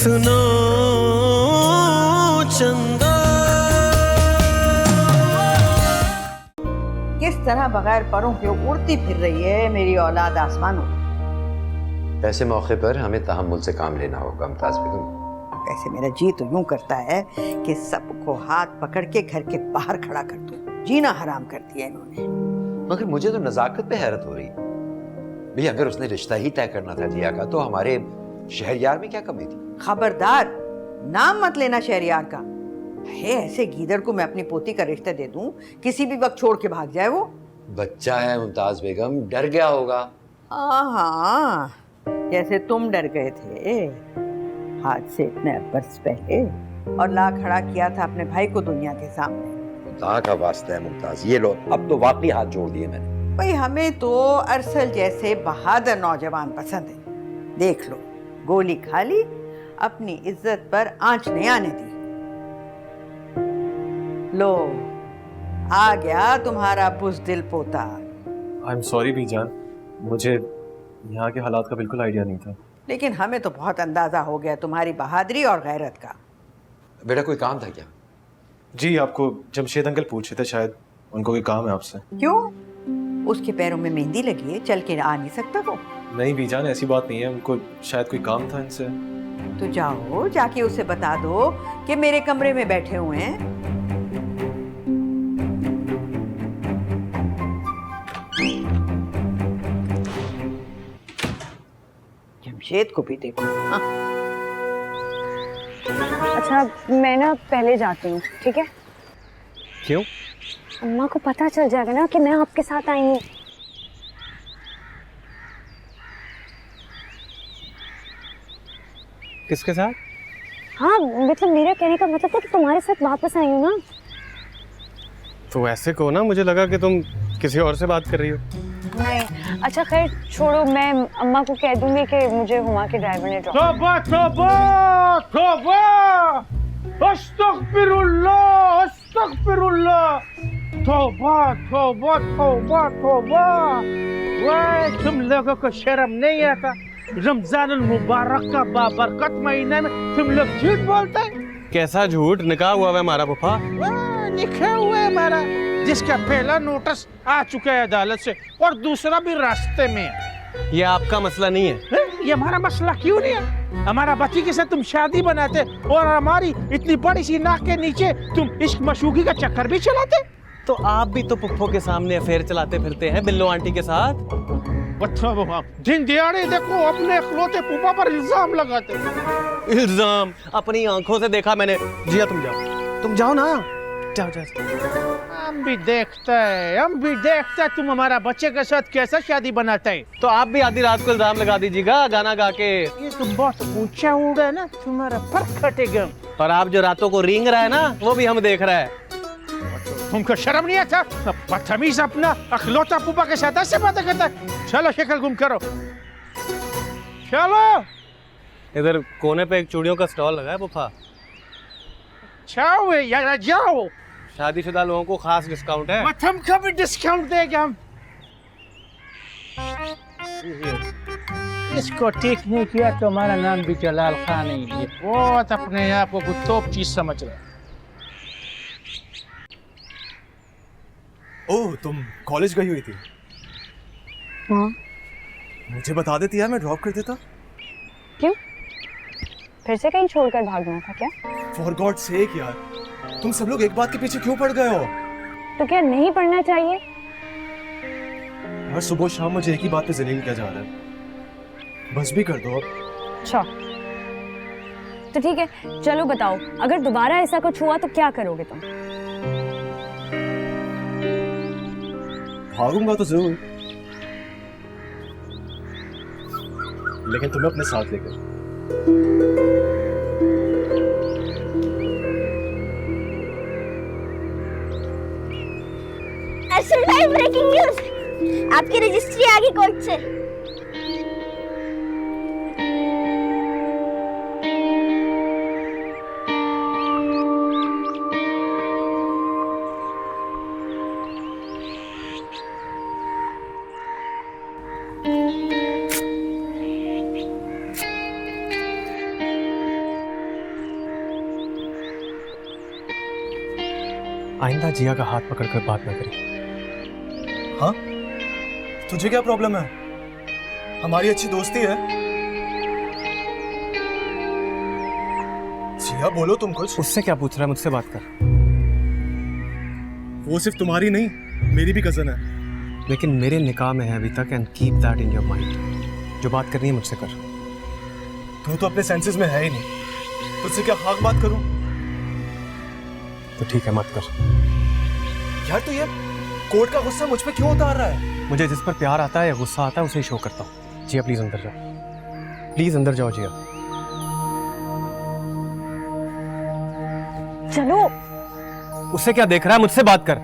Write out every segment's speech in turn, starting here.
सुनो चंदा। किस तरह बगैर परों के उड़ती फिर रही है मेरी औलाद आसमानों। ऐसे मौके पर हमें तहम्मुल से काम लेना होगा मुमताज बेगम। वैसे मेरा जी तो यूं करता है कि सबको हाथ पकड़ के घर के बाहर खड़ा कर दूं। जीना हराम कर दिया इन्होंने। मगर मुझे तो नजाकत पे हैरत हो रही है भैया, अगर उसने रिश्ता ही तय करना था जिया का तो हमारे शहरयार में क्या कमी थी? खबरदार, नाम मत लेना शहरयार का। है ऐसे गीदड़ को मैं अपनी पोती का रिश्ता दे दूं, किसी भी वक्त छोड़ के भाग जाए वो। बच्चा है मुमताज बेगम, डर गया होगा। हाँ, जैसे तुम डर गए थे हाथ से इतने बरस पहले और ला खड़ा किया था अपने भाई को दुनिया के सामने। खुदा का वास्ता है मुमताज, ये लो अब तो वाकई हाथ जोड़ दिए मैंने। भाई हमें तो अरसल जैसे बहादुर नौजवान पसंद है। देख लो, गोली खा ली, अपनी इज्जत पर आंच नहीं आने दी। लो आ गया तुम्हारा बुज़दिल पोता। आई एम सॉरी बीजान, मुझे यहाँ के हालात का बिल्कुल आइडिया नहीं था। लेकिन हमें तो बहुत अंदाजा हो गया तुम्हारी बहादुरी और गैरत का। बेटा कोई काम था क्या? जी आपको जमशेद अंकल पूछ रहे थे, शायद उनको कोई काम है आपसे। क्यों? उसके पैरों में मेहंदी लगी है, चल के आ नहीं सकता वो? नहीं बीजान, ऐसी बात नहीं है, उनको शायद कोई काम था इनसे। तो जाओ, जाके उसे बता दो कि मेरे कमरे में बैठे हुए हैं। जमशेद को भी देखो। हाँ। अच्छा मैं ना पहले जाती हूँ, ठीक है? क्यों? अम्मा को पता चल जाएगा ना कि मैं आपके साथ आई हूँ। किसके साथ? हाँ मतलब मेरा कहने का मतलब था कि तुम्हारे साथ वापस आई हूँ ना। तो ऐसे को ना, मुझे लगा कि तुम किसी और से बात कर रही हो। नहीं, अच्छा खैर छोड़ो, मैं अम्मा को कह दूंगी कि मुझे हुमा के ड्राइवर ने ड्रॉप। तौबा तौबा तौबा, अस्तगफिरुल्लाह अस्तगफिरुल्लाह, तौबा तौबा तौबा तौबा। वाह, तुम लोगों को शर्म नहीं आता? रमजान मुबारक का बाबरकत महीने में तुम लोग झूठ बोलते हैं। कैसा झूठ? निकाह हुआ है हमारा पप्पा। निकाह हुआ है हमारा, जिसका पहला नोटिस आ चुका है अदालत से और दूसरा भी रास्ते में है। ये आपका मसला नहीं है। ये हमारा मसला क्यों नहीं है? हमारा बच्ची के साथ तुम शादी बनाते और हमारी इतनी बड़ी सी नाक के नीचे तुम इश्क मशूकी का चक्कर भी चलाते। तो आप भी तो पुप्पो के सामने अफेयर चलाते फिरते हैं बिल्लो आंटी के साथ। दिन दिहाड़े देखो अपने इकलौते पुप्पा पर इल्जाम लगाते। इल्जाम? अपनी आंखों से देखा मैंने। जिया तुम जाओ ना, जाओ जाओ। हम भी देखते हैं तुम हमारा बच्चे के साथ कैसा शादी बनाते हैं। तो आप भी आधी रात को इल्जाम लगा दीजिएगा गाना गा के। ये तुम बहुत ऊंचा उड़ा है ना, तुम्हारा पर कटेगा। और आप जो रातों को रेंग रहा है ना, वो भी हम देख रहे हैं। तुमको शर्म नहीं आता? बदतमीज अपना अखलौता पुप्पा के साथ ऐसे बातें करता है। चलो शक्ल गुम करो, चलो। इधर कोने पे एक चूड़ियों का स्टॉल लगा है पुप्पा। जाओ यार जाओ, शादीशुदा लोगों को खास डिस्काउंट है। तुमको भी डिस्काउंट देगा हम। इसको ठीक नहीं किया तो हमारा नाम भी जलाल खान नहीं है। बहुत अपने आप को कुछ टॉप चीज समझ रहा है। ओह, तुम कॉलेज गई हुई थी? हाँ। मुझे बता देती यार, मैं ड्रॉप कर देता। क्यों? फिर से कहीं छोड़कर भागना था क्या? फॉर गॉड सेक यार, तुम सब लोग एक बात के पीछे क्यों पड़ गए हो? तो क्या नहीं पढ़ना चाहिए? हर सुबह शाम मुझे एक ही बात पे जलील किया जा रहा है। बस भी कर दो अब। अच्छा तो ठीक है, चलो बताओ, अगर दोबारा ऐसा कुछ हुआ तो क्या करोगे तुम? भागूंगा तो जरूर, लेकिन तुम्हें अपने साथ लेकर। ब्रेकिंग न्यूज, आपकी रजिस्ट्री आ गई कोर्ट से। आइंदा जिया का हाथ पकड़कर बात ना करें। हाँ, तुझे क्या प्रॉब्लम है? हमारी अच्छी दोस्ती है। जिया बोलो तुम कुछ। उससे क्या पूछ रहा है, मुझसे बात कर। वो सिर्फ तुम्हारी नहीं, मेरी भी कजन है। लेकिन मेरे निकाह में है अभी तक, and keep that in your mind. जो बात करनी है मुझसे कर। तू तो अपने सेंसेस में है ही नहीं, तुझसे क्या हक बात करूं? तो ठीक है, मत कर। यार तू ये कोर्ट का गुस्सा मुझ पे क्यों उतार रहा है? मुझे जिस पर प्यार आता है या गुस्सा आता है उसे ही शो करता हूँ। जिया प्लीज अंदर जाओ, प्लीज अंदर जाओ जिया। चलो। उससे क्या देख रहा है, मुझसे बात कर।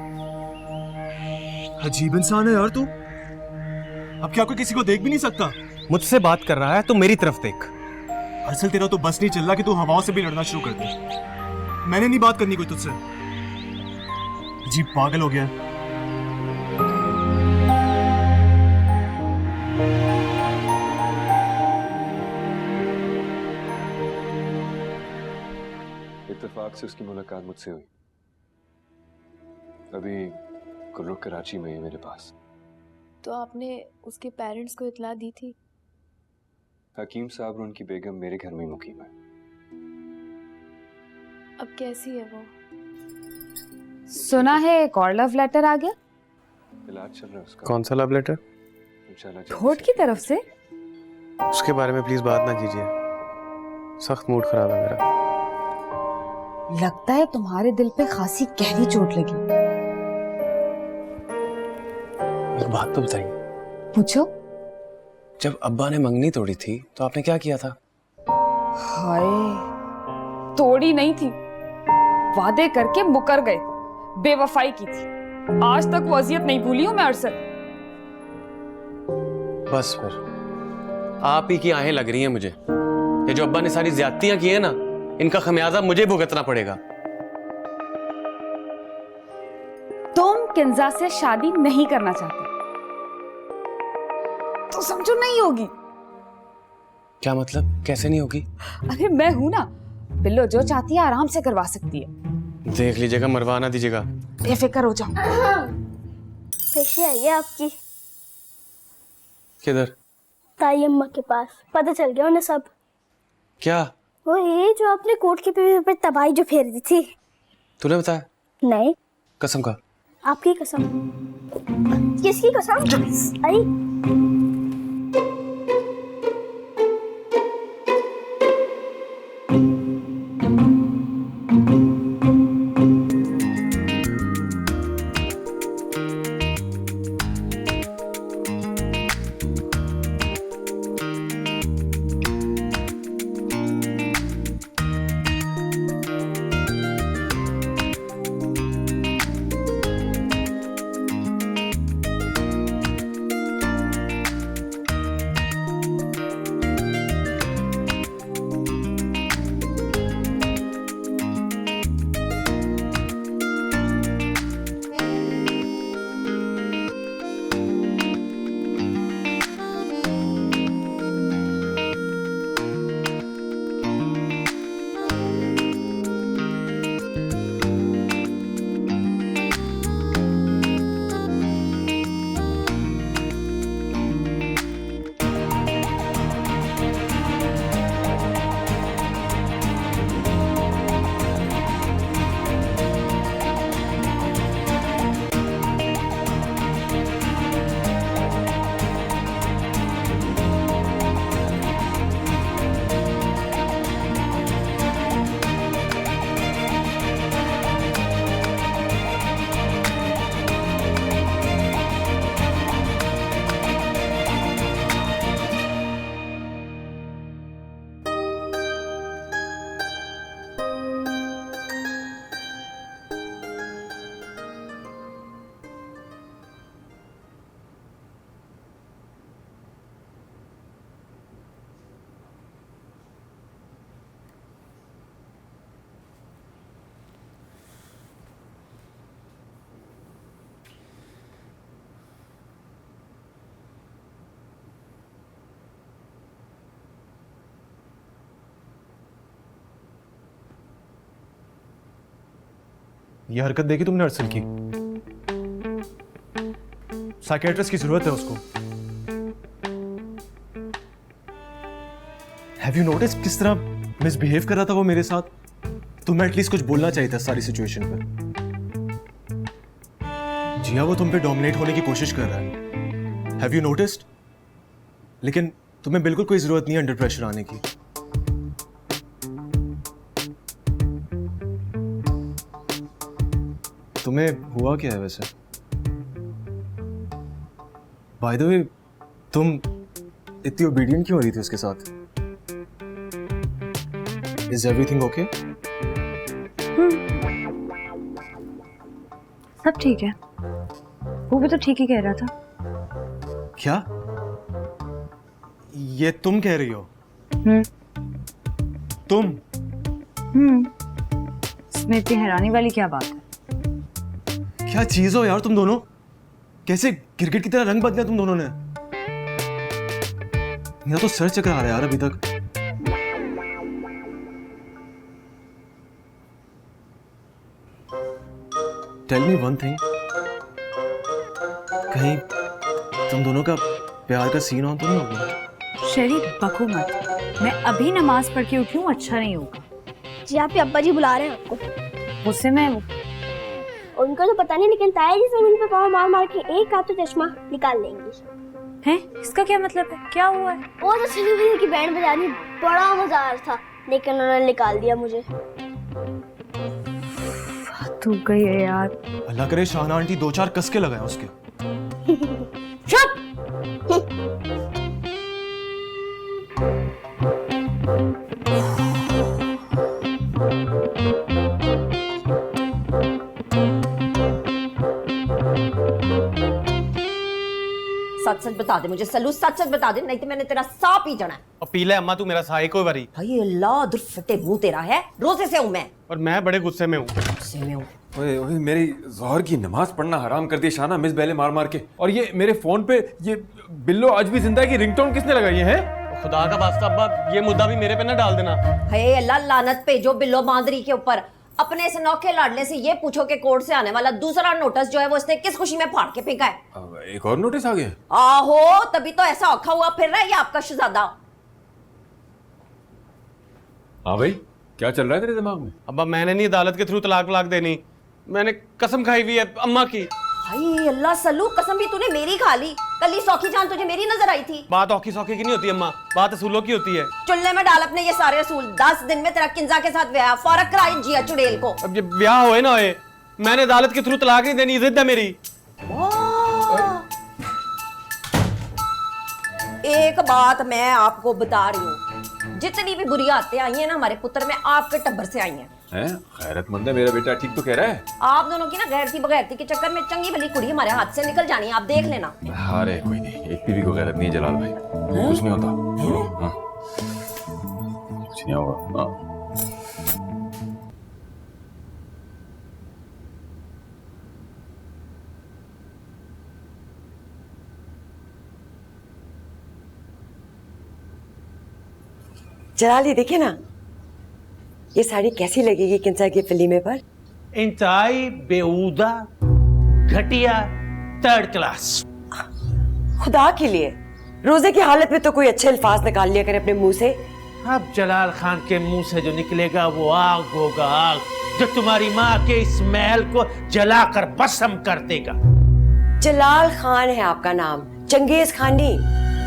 अजीब इंसान है यार तू। अब क्या कोई किसी को देख भी नहीं सकता? मुझसे बात कर रहा है तो मेरी तरफ देख। असल तेरा तो बस नहीं चल रहा कि तू हवाओं से भी लड़ना शुरू कर दे। मैंने नहीं बात करनी कोई तुझसे। अजीब पागल हो गया। इत्तेफाक से उसकी मुलाकात मुझसे हुई। अभी गुल्लू कराची में है मेरे पास। तो आपने उसके पेरेंट्स को इत्तला दी थी? हकीम साहब और उनकी बेगम मेरे घर में ही मुकीम है। अब कैसी है वो? सुना है एक और लव लेटर आ गया। इलाज चल रहा है उसका। कौन सा लव लेटर? इंशाल्लाह कोर्ट की तरफ से? उसके बारे में प्लीज बात ना कीजिए, सख्त मूड खराब है मेरा। लगता है तुम्हारे दिल पे खासी गहरी चोट लगी। एक बात तो बताइए, पूछो। जब अब्बा ने मंगनी तोड़ी थी तो आपने क्या किया था? हाय, तोड़ी नहीं थी, वादे करके मुकर गए, बेवफाई की थी। आज तक वो अजियत नहीं भूली हूं मैं अरसद। बस फिर आप ही की आहें लग रही हैं मुझे। ये जो अब्बा ने सारी ज्यादतियां की है ना, इनका खमियाजा मुझे भुगतना पड़ेगा। तुम किंजा से शादी नहीं करना चाहते तो समझो नहीं होगी। क्या मतलब? कैसे नहीं होगी? अरे मैं हूं ना, बिल्लो जो चाहती है आराम से करवा सकती है। देख लीजिएगा, मरवा ना दीजिएगा। बेफिक्र हो जाओ। पेशी आई है आपकी किधर? ताई अम्मा के पास। पता चल गया उन्हें सब। क्या? वो ये जो आपने कोर्ट के पेपर पर तबाही जो फेर दी थी। तूने बताया? नहीं, कसम का। आपकी कसम। किसकी कसम? आई ये हरकत देखी तुमने अरसल की? साइकियाट्रिस्ट की जरूरत है उसको। हैव यू नोटिस किस तरह मिसबिहेव कर रहा था वो मेरे साथ? तुम्हें एटलीस्ट कुछ बोलना चाहिए था सारी सिचुएशन पे। जिया वो तुम पे डोमिनेट होने की कोशिश कर रहा है। Have you noticed? लेकिन तुम्हें बिल्कुल कोई जरूरत नहीं है अंडर प्रेशर आने की। तुम्हें हुआ क्या है वैसे? बाय द वे, तुम इतनी ओबीडियंट क्यों हो रही थी उसके साथ? Is everything okay? सब ठीक है। वो भी तो ठीक ही कह रहा था। क्या? ये तुम कह रही हो? तुम? इसमें इतनी हैरानी वाली क्या बात है? क्या चीज हो यार तुम दोनों? कैसे क्रिकेट की तरह रंग बदला तुम दोनों ने? मेरा तो सर चकरा रहा है यार अभी तक। टेल मी वन थिंग, कहीं तुम दोनों का प्यार का सीन ऑन तो नहीं हो गया? शरीफ बको मत। मैं अभी नमाज पढ़ के उठी हूँ, अच्छा नहीं होगा। जी आपके अब्बा जी बुला रहे हैं आपको। उससे मैं उनको तो पता नहीं, लेकिन ताया जी जमीन पे पाँव मार मार के एक हाथ तो चश्मा निकाल लेंगे। हैं? इसका क्या मतलब है? क्या हुआ है? वो तो सनी भैया की बैंड बजानी बड़ा मजा आ रहा था, लेकिन उन्होंने निकाल दिया मुझे। तू गई है यार। अल्लाह करे शाहना आंटी दो चार कसके लगाए उसके। चुप। सच सच बता दे मुझे सलू, सच सच बता दे, नहीं तो मैंने तेरा साह पी जाना है। और पी ले अम्मा तू मेरा साह एक बारी। भाई अल्लाह दुर फटे मुंह तेरा है, रोजे से हूं मैं। और मैं बड़े गुस्से में हूँ। गुस्से में हूँ। ओए ओए, मेरी ज़ोहर की नमाज पढ़ना हराम कर दी शाना, मिस बेले मार मार के। और ये मेरे फोन पे ये बिल्लो आज भी जिंदा की रिंगटोन किसने लगाई है? खुदा का वास्ता अब्बा, ये मुद्दा भी मेरे पे ना डाल देना। हे अल्लाह लानत पे जो बिल्लो मांदरी के ऊपर। अपने इस नौखे लाडले से ये पूछो कि कोर्ट से आने वाला दूसरा नोटिस जो है वो इसने किस खुशी में फाड़ के फेंका है? एक और नोटिस आ गया? आहो, तभी तो ऐसा औखा हुआ फिर रहा है ये आपका शहजादा। हाँ भाई, क्या चल रहा है तेरे दिमाग में? अब्बा मैंने नहीं अदालत के थ्रू तलाक वलाक देनी, मैंने कसम खाई हुई है अम्मा की। भाई अल्लाह सल्लू, कसम भी तूने मेरी खा ली। कल ही सौखी जान तुझे मेरी नजर आई थी। बात औखी सौखी की नहीं होती अम्मा, बात असूलों की होती है। चुल्ले में डाल अपने ये सारे असूल। 10 दिन में तेरा किंजा के साथ ब्याह, फौरन कराई जिया चुड़ैल को। अब ये ब्याह होए ना होए, मैंने अदालत के थ्रू तलाक नहीं देनी, जिद है मेरी। एक बात मैं आपको बता रही हूँ, जितनी भी बुरी आदतें आई हैं ना हमारे पुत्र में, आपके टब्बर से आई हैं। खैरतमंद है मेरा बेटा, ठीक तो कह रहा है। आप दोनों की ना गैरती बगैरती के चक्कर में चंगी भली कुड़ी हमारे हाथ से निकल जानी है, आप देख लेना। अरे कोई नहीं, एक बीवी को गैरत नहीं है जलाल भाई, कुछ नहीं होता। हाँ। कुछ नहीं होगा। हाँ। जलाल ये देखे ना, ये साड़ी कैसी लगेगी किंसा की फिल्मे पर? इंतहाई बेहुदा, घटिया, थर्ड क्लास। खुदा के लिए रोजे की हालत में तो कोई अच्छे अल्फाज निकाल लिया करे अपने मुंह से। अब जलाल खान के मुंह से जो निकलेगा वो आग होगा, आग जो तुम्हारी माँ के इस महल को जलाकर भस्म कर देगा। जलाल खान है आपका नाम, चंगेज खान नहीं।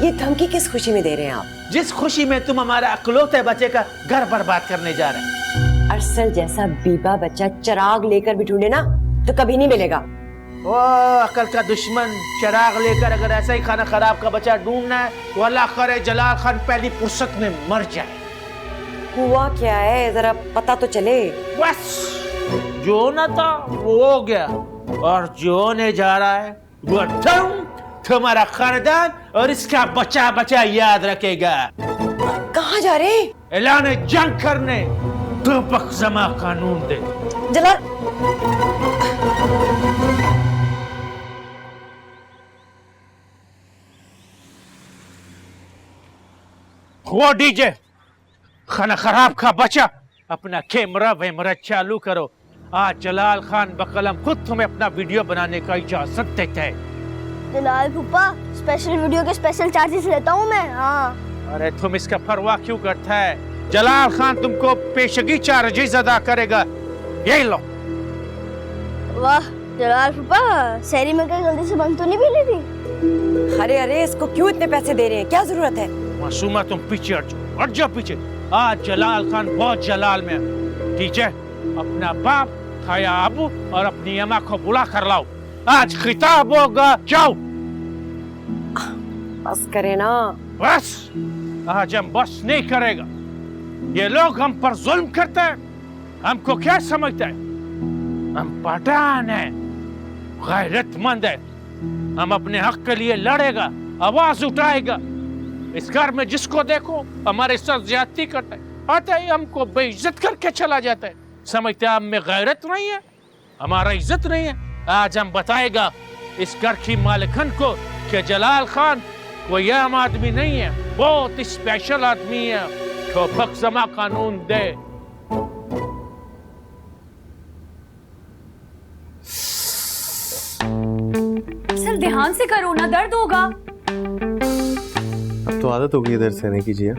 ये धमकी किस खुशी में दे रहे हैं आप? जिस खुशी में तुम हमारा अकलौते बच्चे का घर बर्बाद करने जा रहे हैं। अरसल जैसा बीबा बच्चा चिराग लेकर भी ढूंढे ना तो कभी नहीं मिलेगा। ओ अकल का दुश्मन, चिराग लेकर अगर ऐसा ही खाना खराब का बच्चा ढूंढना है तो अल्लाह करे जलाल खान पहली फुर्सत में मर जाए। हुआ क्या है जरा पता तो चले। बस जो न था वो हो गया, और जो होने जा रहा है वो तुम्हारा खानदान और इसका बच्चा बच्चा याद रखेगा। कहाँ जा रहे? ऐलान जंग करने, दो बख्जमा कानून दे। जलाल वो डीजे खाना खराब का बच्चा, अपना कैमरा वैमरा चालू करो आज जलाल खान बकलम खुद तुम्हें अपना वीडियो बनाने का इजाजत देता है। जलाल फूफा, स्पेशल वीडियो के स्पेशल चार्जेस लेता हूँ मैं। हाँ। अरे तुम इसका परवाह क्यों करता है? जलाल खान तुमको पेशगी चार्जेस अदा करेगा। यही लो। वाह जलाल फूफा, शहरी में कहीं जल्दी से बंद तो नहीं भी ली थी? अरे अरे, इसको क्यों इतने पैसे दे रहे हैं? क्या जरूरत है? मासूमा तुम पीछे हट जाओ पीछे। आज जलाल खान बहुत जलाल में है। ठीक है, अपना बाप खाया अबू और अपनी अम्मा को बुला कर लाओ। आज खिताब होगा, जाओ। बस करे ना। बस आज हम बस नहीं करेगा। ये लोग हम पर जुल्म करते हैं। हमको क्या समझते हैं? हम पठान हैं, गैरतमंद है। हम अपने हक के लिए लड़ेगा, आवाज उठाएगा। इस घर में जिसको देखो हमारे साथ ज्यादती करता है, आता है हमको बेइज्जत करके चला जाता है। समझते हम में गैरत नहीं है, हमारा इज्जत नहीं है। आज हम बताएगा इस घर की मालिकन को कि जलाल खान कोई आम आदमी नहीं है, बहुत स्पेशल आदमी है। तो बख्शमा कानून दे। सर ध्यान से करो ना, दर्द होगा। अब तो आदत होगी इधर सहने की जिया।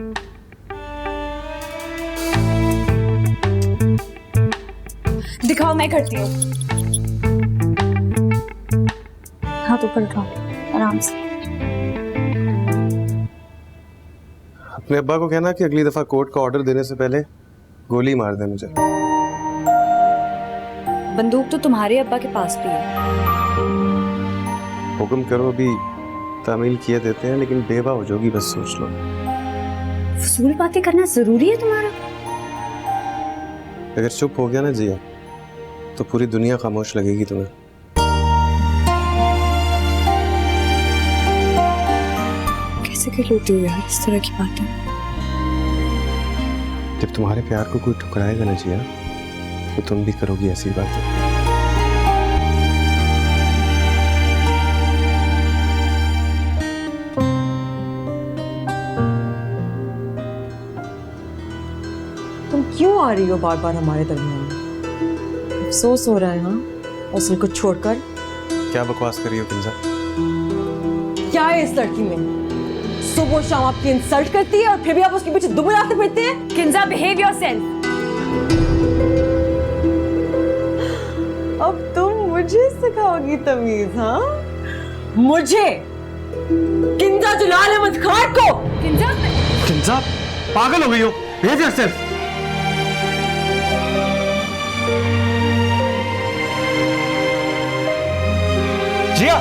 दिखाओ, मैं करती हूँ। हाथ ऊपर उठाओ, आराम से। अपने अब्बा को कहना कि अगली दफा कोर्ट का ऑर्डर देने से पहले गोली मार दे मुझे। बंदूक तो तुम्हारे अब्बा के पास भी है। हुक्म करो, अभी तामील किए देते हैं, लेकिन बेवा हो जाओगी, बस सोच लो। फजूल बातें करना जरूरी है तुम्हारा? अगर चुप हो गया ना जिया तो पूरी दुनिया खामोश लगेगी तुम्हें। कैसे कर लेती हो यार इस तरह की बातें? जब तुम्हारे प्यार को कोई ठुकराएगा ना जिया तो तुम भी करोगी ऐसी बातें। तुम क्यों आ रही हो बार बार हमारे दरमियान? अफसोस हो रहा है हाँ, उस को छोड़कर? क्या बकवास कर रही हो किंजा? क्या है इस लड़की में? सुबह शाम आपकी इंसल्ट करती है और फिर भी आप उसके पीछे दुबलाते फिरते हैं। Kinza, behave yourself. अब तुम मुझे सिखाओगी तमीज? हाँ, मुझे? किंजा जलाल अहमद खान को? किंजा पागल हो गई हो? Behave yourself. जिया,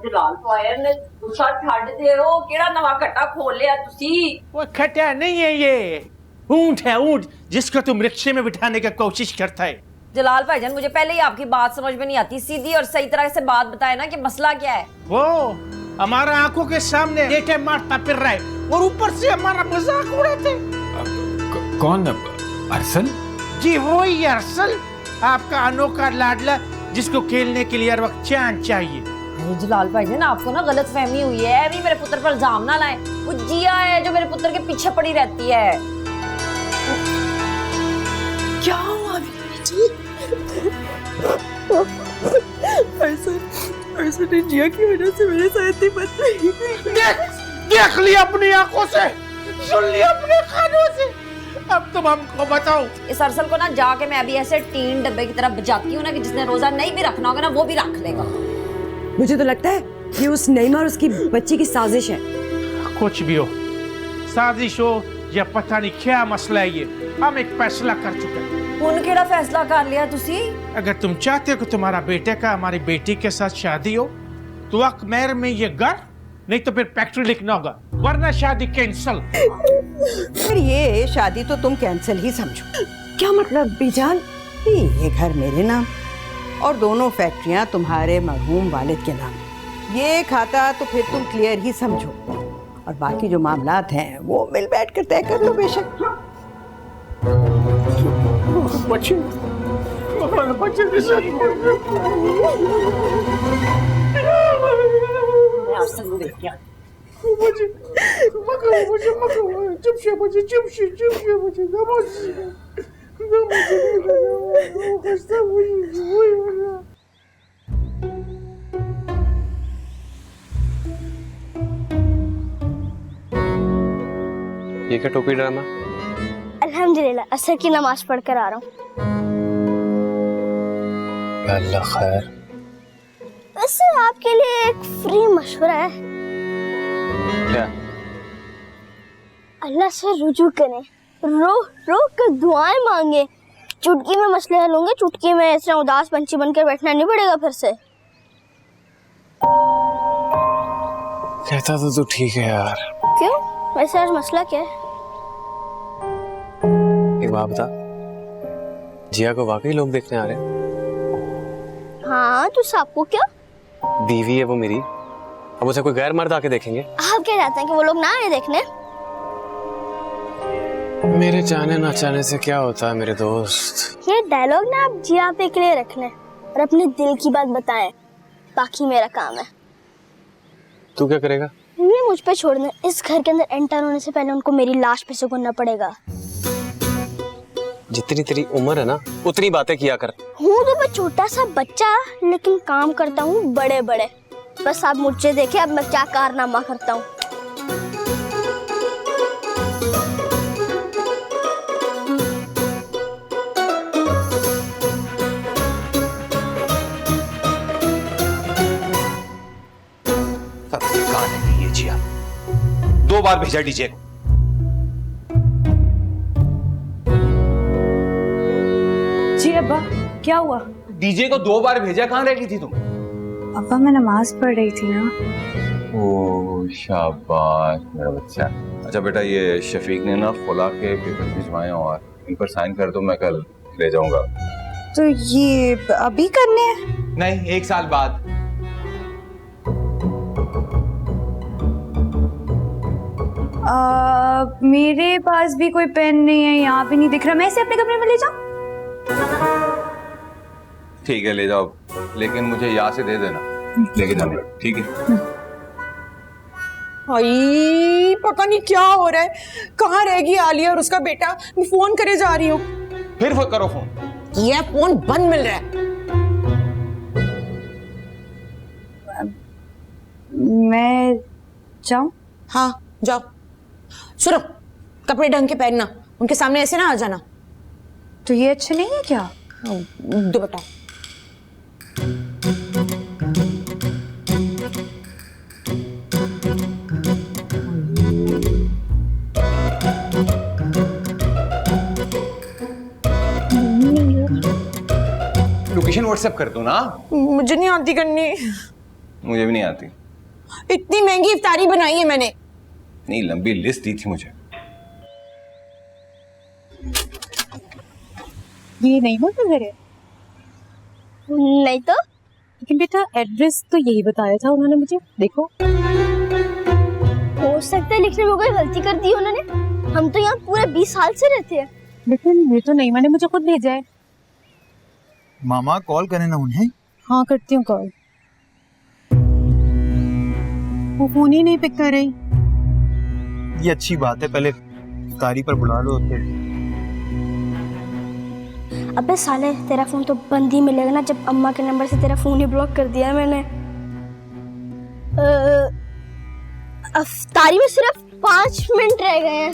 जलाल तो आया ने गुस्सा छੱਡ ਦਿਓ। ਕਿਹੜਾ नवा कट्टा खोल लिया तुसी? वो खट्टा नहीं है, ये ऊंट है, ऊंट जिसको तुम रिक्शे में बिठाने की कोशिश करता है। जलाल भाईजान, मुझे पहले ही आपकी बात समझ में नहीं आती। सीधी और सही तरह से बात बताए ना कि मसला क्या है। वो हमारा आंखों के सामने लेटे मारता फिर रहा है और ऊपर से हमारा मजाक उड़ाते। कौन? अरसल? जी वही अरसल, आपका अनोखा लाडला जिसको खेलने के लिए हर वक्त चांद चाहिए। जलाल भाईजान, आपको ना गलत फहमी हुई है। अभी मेरे पुत्र पर इल्जाम ना लाए। वो जिया है जो मेरे पुत्र के पीछे पड़ी रहती है। क्या हुआ जी? अरसल ने जिया की वजह से मेरे साथ इतनी बदतमीजी की। देख लिया अपनी आंखों से, सुन लिया अपने कानों से। अब तुम हमको बताओ। इस अरसल को ना जाके मैं अभी ऐसे टीन डब्बे की तरह बजाती हूँ ना कि जिसने रोजा नहीं भी रखना होगा ना वो भी रख लेगा। मुझे तो लगता है कि उस नईमा और उसकी बच्ची की साजिश है। कुछ भी हो, साजिश हो या पता नहीं क्या मसला है, ये हम एक फैसला कर चुके हैं। उन केड़ा फैसला कर लिया तुसी? अगर तुम चाहते हो कि तुम्हारा बेटे का हमारी बेटी के साथ शादी हो तो अकमेर में ये घर, नहीं तो फिर फैक्ट्री लिखना होगा, वरना शादी कैंसल। फिर ये शादी तो तुम कैंसिल ही समझो। क्या मतलब बीजान? ये घर मेरे नाम और दोनों फैक्ट्रियां तुम्हारे मरहूम वालिद के नाम। ये खाता तो फिर तुम क्लियर ही समझो, और बाकी जो मामलात हैं वो मिल बैठ कर तय कर लो। बेशक बच्चे बच्चे के साथ ये क्या टोपी ड्रामा? अल्हम्दुलिल्लाह असर की नमाज पढ़ कर आ रहा हूँ। अल्लाह खैर। वैसे आपके लिए एक फ्री मशवरा है। क्या? अल्लाह से रुजू करें, रो रो कर दुआएं मांगे। चुटकी में मसले हल होंगे, चुटकी में ऐसे उदास पंछी बनकर बैठना नहीं पड़ेगा फिर से। कहता तो तू ठीक है यार। क्यों? वैसे आज मसला क्या है? एक बात बता, जिया को वाकई लोग देखने आ रहे हैं? हाँ तो सबको क्या? बीवी है वो मेरी, अब उसे कोई गैर मर्द आके देखेंगे? आप क्या चाहते हैं कि वो लोग ना आए देखने? मेरे चाहने ना चाहने से क्या होता है मेरे दोस्त। ये डायलॉग ना आप जिया पे के लिए रख लें और अपने दिल की बात बताएं, बाकी मेरा काम है। तू क्या करेगा? ये मुझ पे छोड़ दें, इस घर के अंदर एंटर होने से पहले उनको मेरी लाश पे सुगुनना पड़ेगा। जितनी तेरी उम्र है ना उतनी बातें किया कर। हूँ तो मैं छोटा सा बच्चा, लेकिन काम करता हूँ बड़े बड़े। बस आप मुझे देखे अब मैं क्या कारनामा करता हूँ। कहाँ है ये जिया? 2 बार भेजा डीजे को। जी अब्बा, क्या हुआ? डीजे को 2 बार भेजा, कहाँ रह गई थी तुम? अब्बा मैं नमाज पढ़ रही थी ना। ओ शाबाश मेरा बच्चा। अच्छा बेटा, ये शफीक ने ना खुला के पेपर भिजवाए और इन पर साइन कर दो, मैं कल ले जाऊंगा। तो ये अभी करने हैं? नहीं, 1 साल बाद। मेरे पास भी कोई पेन नहीं है, यहाँ भी नहीं दिख रहा। मैं इसे अपने कमरे में ले जाऊं? ठीक है ले जाओ, लेकिन मुझे यहाँ से दे देना, लेके जाना, ठीक है? भाई पता नहीं क्या हो रहा है, कहाँ रहेगी आलिया और उसका बेटा? मैं फोन करे जा रही हूँ। फिर करो फोन। ये फोन बंद मिल रहा है। मैं जाऊं? हाँ जाओ। सुनो, कपड़े ढंग के पहनना, उनके सामने ऐसे ना आ जाना। तो ये अच्छा नहीं है क्या? दो बताओ। लोकेशन व्हाट्सएप कर दो ना। मुझे नहीं आती करनी। मुझे भी नहीं आती। इतनी महंगी इफ्तारी बनाई है मैंने। नहीं, लंबी लिस्ट दी थी मुझे। ये नहीं होता घर है? नहीं तो? लेकिन बेटा एड्रेस तो यही बताया था उन्होंने मुझे। देखो, हो सकता है लिखने में कोई गलती कर दी उन्होंने। हम तो यहाँ पूरे 20 साल से रहते हैं। लेकिन ये तो नहीं, मैंने मुझे खुद भेजा है। मामा कॉल करें ना उन्हें। हाँ करती हूँ कॉल। वो फोन ही नहीं पिक कर रही। ये अच्छी बात है, पहले कारी पर बुला लो फिर। अबे साले, तेरा फोन तो बंद ही मिलेगा ना जब अम्मा के नंबर से तेरा फोन ही ब्लॉक कर दिया है मैंने। अफ्तारी में सिर्फ 5 मिनट रह गए हैं।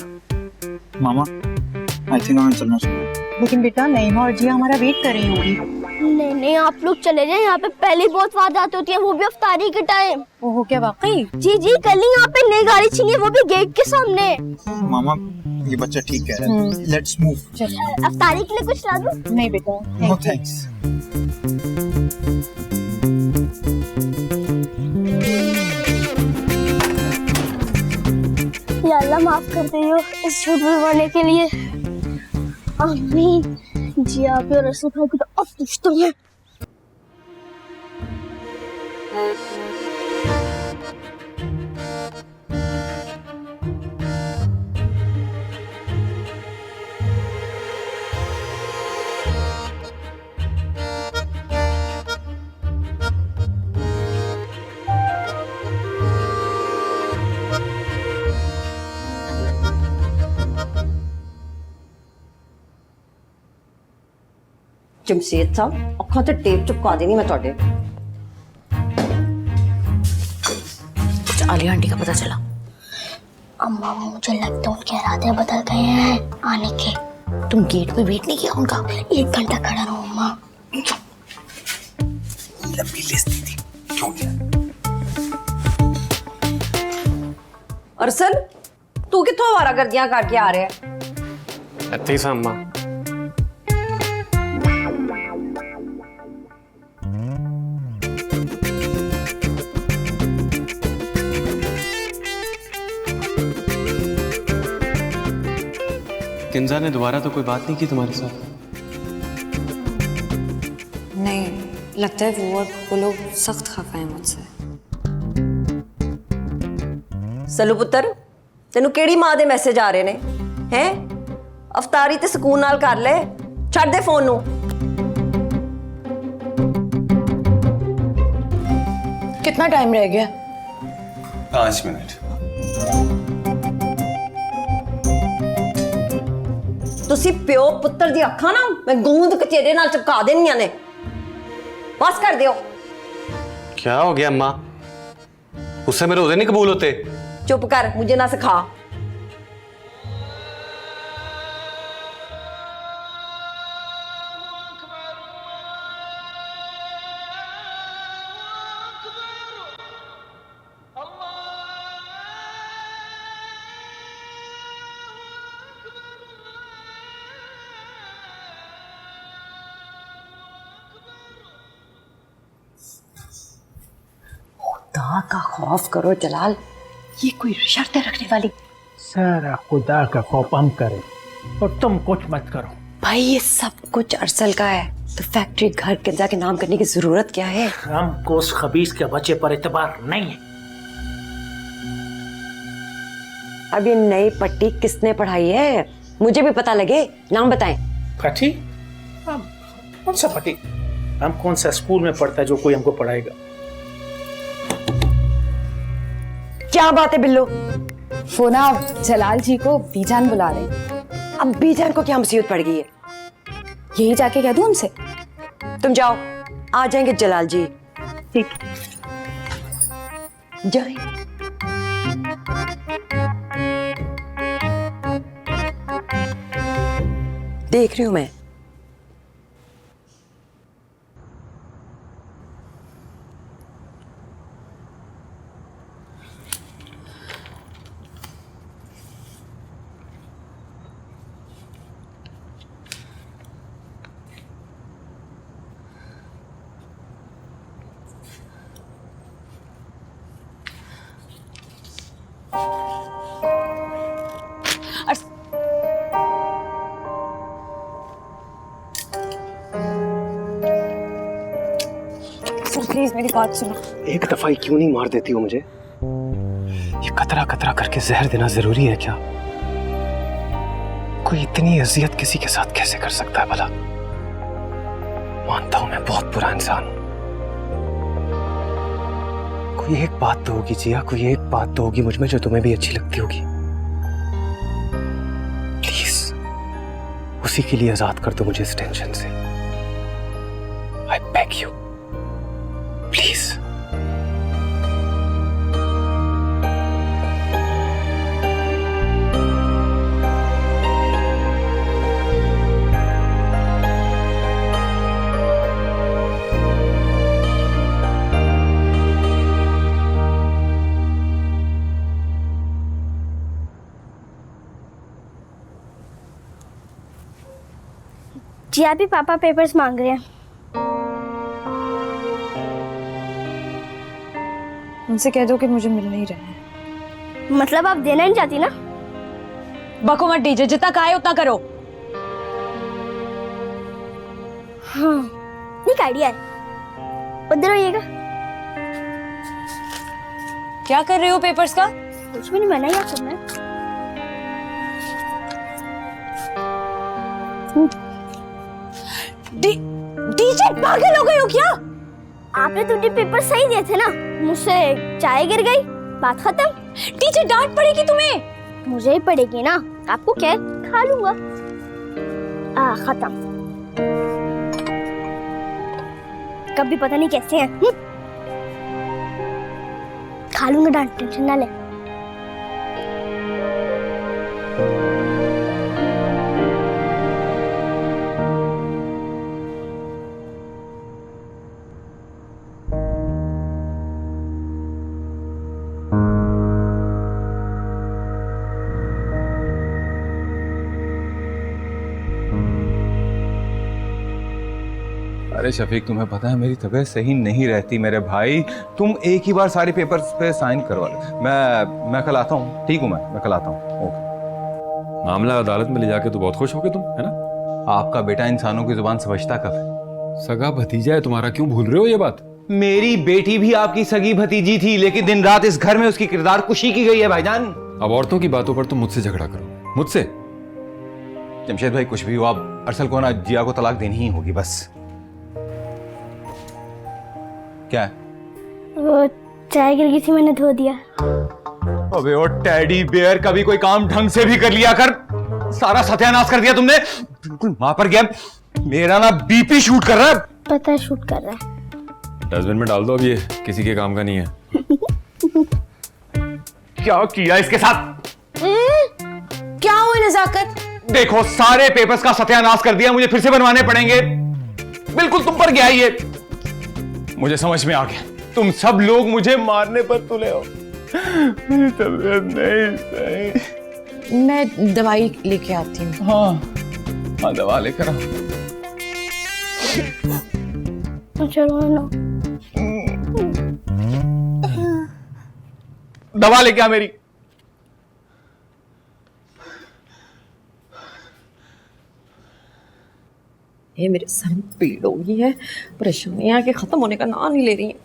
मामा आई थिंक हमें चलना चाहिए। लेकिन बेटा नईमा और जिया हमारा वेट कर रही होंगी। नहीं नहीं, आप लोग चले जाएं, यहाँ पे पहले बहुत वारदात होती है, वो भी अफ्तारी के टाइम। ओहो, क्या वाकई? जी जी, कल ही यहाँ पे नई गाड़ी छीनी है, वो भी गेट के सामने। मामा ये बच्चा ठीक कह रहा है, लेट्स मूव। अफ्तारी के लिए कुछ ला दूं? नहीं बेटा, नो थैंक्स। या अल्लाह माफ कर दे इस झूठ बुलवाने के लिए। आमीन। जी आप और रसूल भाई को तो अब पूछता हूँ। जमशेद साहब अखा ते टेप चिपका देनी मैं ਤੁਹਾਡੇ आलिया आंटी का पता चला? अम्मा मुझे लगता है उनके इरादे बदल गए हैं आने के। तुम गेट पे वेट नहीं किया उनका? 1 घंटा खड़ा रहो अम्मा। लंबी लिस्ट थी क्यों गया? अरसल तू किथों आवारागर्दियां करके आ रहे है? ਇੱਥੇ ਹੀ ਸਾਂ ਅੰਮਾ। किंजा ने दोबारा तो कोई बात नहीं की तुम्हारे साथ? नहीं, लगता है वो लोग सख्त खफा है मुझसे। सलू पुत्र तेनू केड़ी मां दे मैसेज आ रहे ने हैं? अफतारी ते सुकून नाल कर ले, छੱਡ दे फोन नू। कितना टाइम रह गया? 5 मिनट। तुसी प्यो पुत्र दी अखां ना मैं गूंद कचेरे नाल चिपका देनियां ने। बस कर दियो। क्या हो गया अम्मा? उससे मेरे रोजे नहीं कबूल होते? चुप कर, मुझे ना सिखा। खुदा का खौफ करो जलाल, ये कोई शर्तें रखने वाली? सारा खुदा का खौफ हम करें और तुम कुछ मत करो। भाई ये सब कुछ अरसल का है, तो फैक्ट्री घर किंजा के नाम करने की जरूरत क्या है? हमको उस खबीस के बच्चे पर एतबार नहीं है। अब ये नई पट्टी किसने पढ़ाई है? मुझे भी पता लगे, नाम बताएं। पट्टी? कौन सा पट्टी? हम कौन सा स्कूल में पढ़ता है जो कोई हमको पढ़ाएगा? क्या बात है बिल्लो? वो ना जलाल जी को बीजान बुला रहे हैं। अब बीजान को क्या मुसीबत पड़ गई है? यही जाके कह दूं उनसे? तुम जाओ, आ जाएंगे जलाल जी। ठीक। जाए। देख रही हूं मैं। प्लीज मेरी बात सुनो। एक दफा ही क्यों नहीं मार देती हो मुझे? ये कतरा कतरा करके जहर देना जरूरी है क्या? कोई इतनी अजियत किसी के साथ कैसे कर सकता है भला? मानता हूं मैं बहुत बुरा इंसान हूं। कोई एक बात तो होगी जिया, कोई एक बात तो होगी मुझ में जो तुम्हें भी अच्छी लगती होगी। प्लीज उसी के लिए आजाद कर दो मुझे इस टेंशन से। I beg you please. जी अभी पापा पेपर्स मांग रहे हैं। उनसे कह दो कि मुझे मिल नहीं रहा है। मतलब आप देना नहीं चाहती ना? बको मत डीजे, जितना कहा है उतना करो। हाँ, एक आइडिया है। उधर होइएगा। क्या कर रहे हो पेपर्स का? कुछ भी नहीं, मैंने क्या करना है। टीचर पागल हो गए हो क्या? आपने तो पेपर सही दिए थे ना, मुझसे चाय गिर गई, बात खत्म। टीचर डांट पड़ेगी तुम्हें। मुझे ही पड़ेगी ना, आपको क्या है, खा लूंगा। खत्म। कभी पता नहीं कैसे हैं। खा लूंगा डांट, टेंशन ना ले। अरे शफीक, तुम्हें पता है मेरी तबीयत सही नहीं रहती मेरे भाई। तुम एक ही बार सारे पेपर्स पे साइन करवा लो। मैं कल आता हूँ। ठीक हूँ, मैं कल आता हूँ। ओके। मामला अदालत में ले जाके तो बहुत खुश हो गए तुम, है ना? आपका बेटा इंसानों की जुबान समझता कब है? सगा भतीजा है तुम्हारा, क्यों भूल रहे हो ये बात? मेरी बेटी भी आपकी सगी भतीजी थी, लेकिन दिन रात इस घर में उसकी किरदार कुशी की गई है भाईजान। अब औरतों की बातों पर तुम मुझसे झगड़ा करो, मुझसे? जमशेद भाई, कुछ भी हो, आप अरसल को ना जिया को तलाक देनी ही होगी बस। क्या है? वो चाय गिर गई थी, मैंने धो दिया। अबे ओ टेडी बेयर, कभी कोई काम ढंग से भी कर लिया कर। सारा सत्यानाश कर दिया तुमने। बिल्कुल वहां पर गया, मेरा ना बीपी शूट कर रहा है। पता है शूट कर रहा है। डस्टबिन में डाल दो, अब ये किसी के काम का नहीं है। क्या किया इसके साथ? क्या हुआ नजाकत? देखो, सारे पेपर्स का सत्यानाश कर दिया, मुझे फिर से बनवाने पड़ेंगे। बिल्कुल तुम पर गया ये। मुझे समझ में आ गया, तुम सब लोग मुझे मारने पर तुले हो। मेरी तबीयत नहीं सही। मैं दवाई लेके आती हूँ। हाँ, दवा लेकर आओ। चलो ना, दवा लेके आ मेरी। ये मेरे सर में पीड़ हो गई है, परेशानियां के खत्म होने का नाम नहीं ले रही हैं।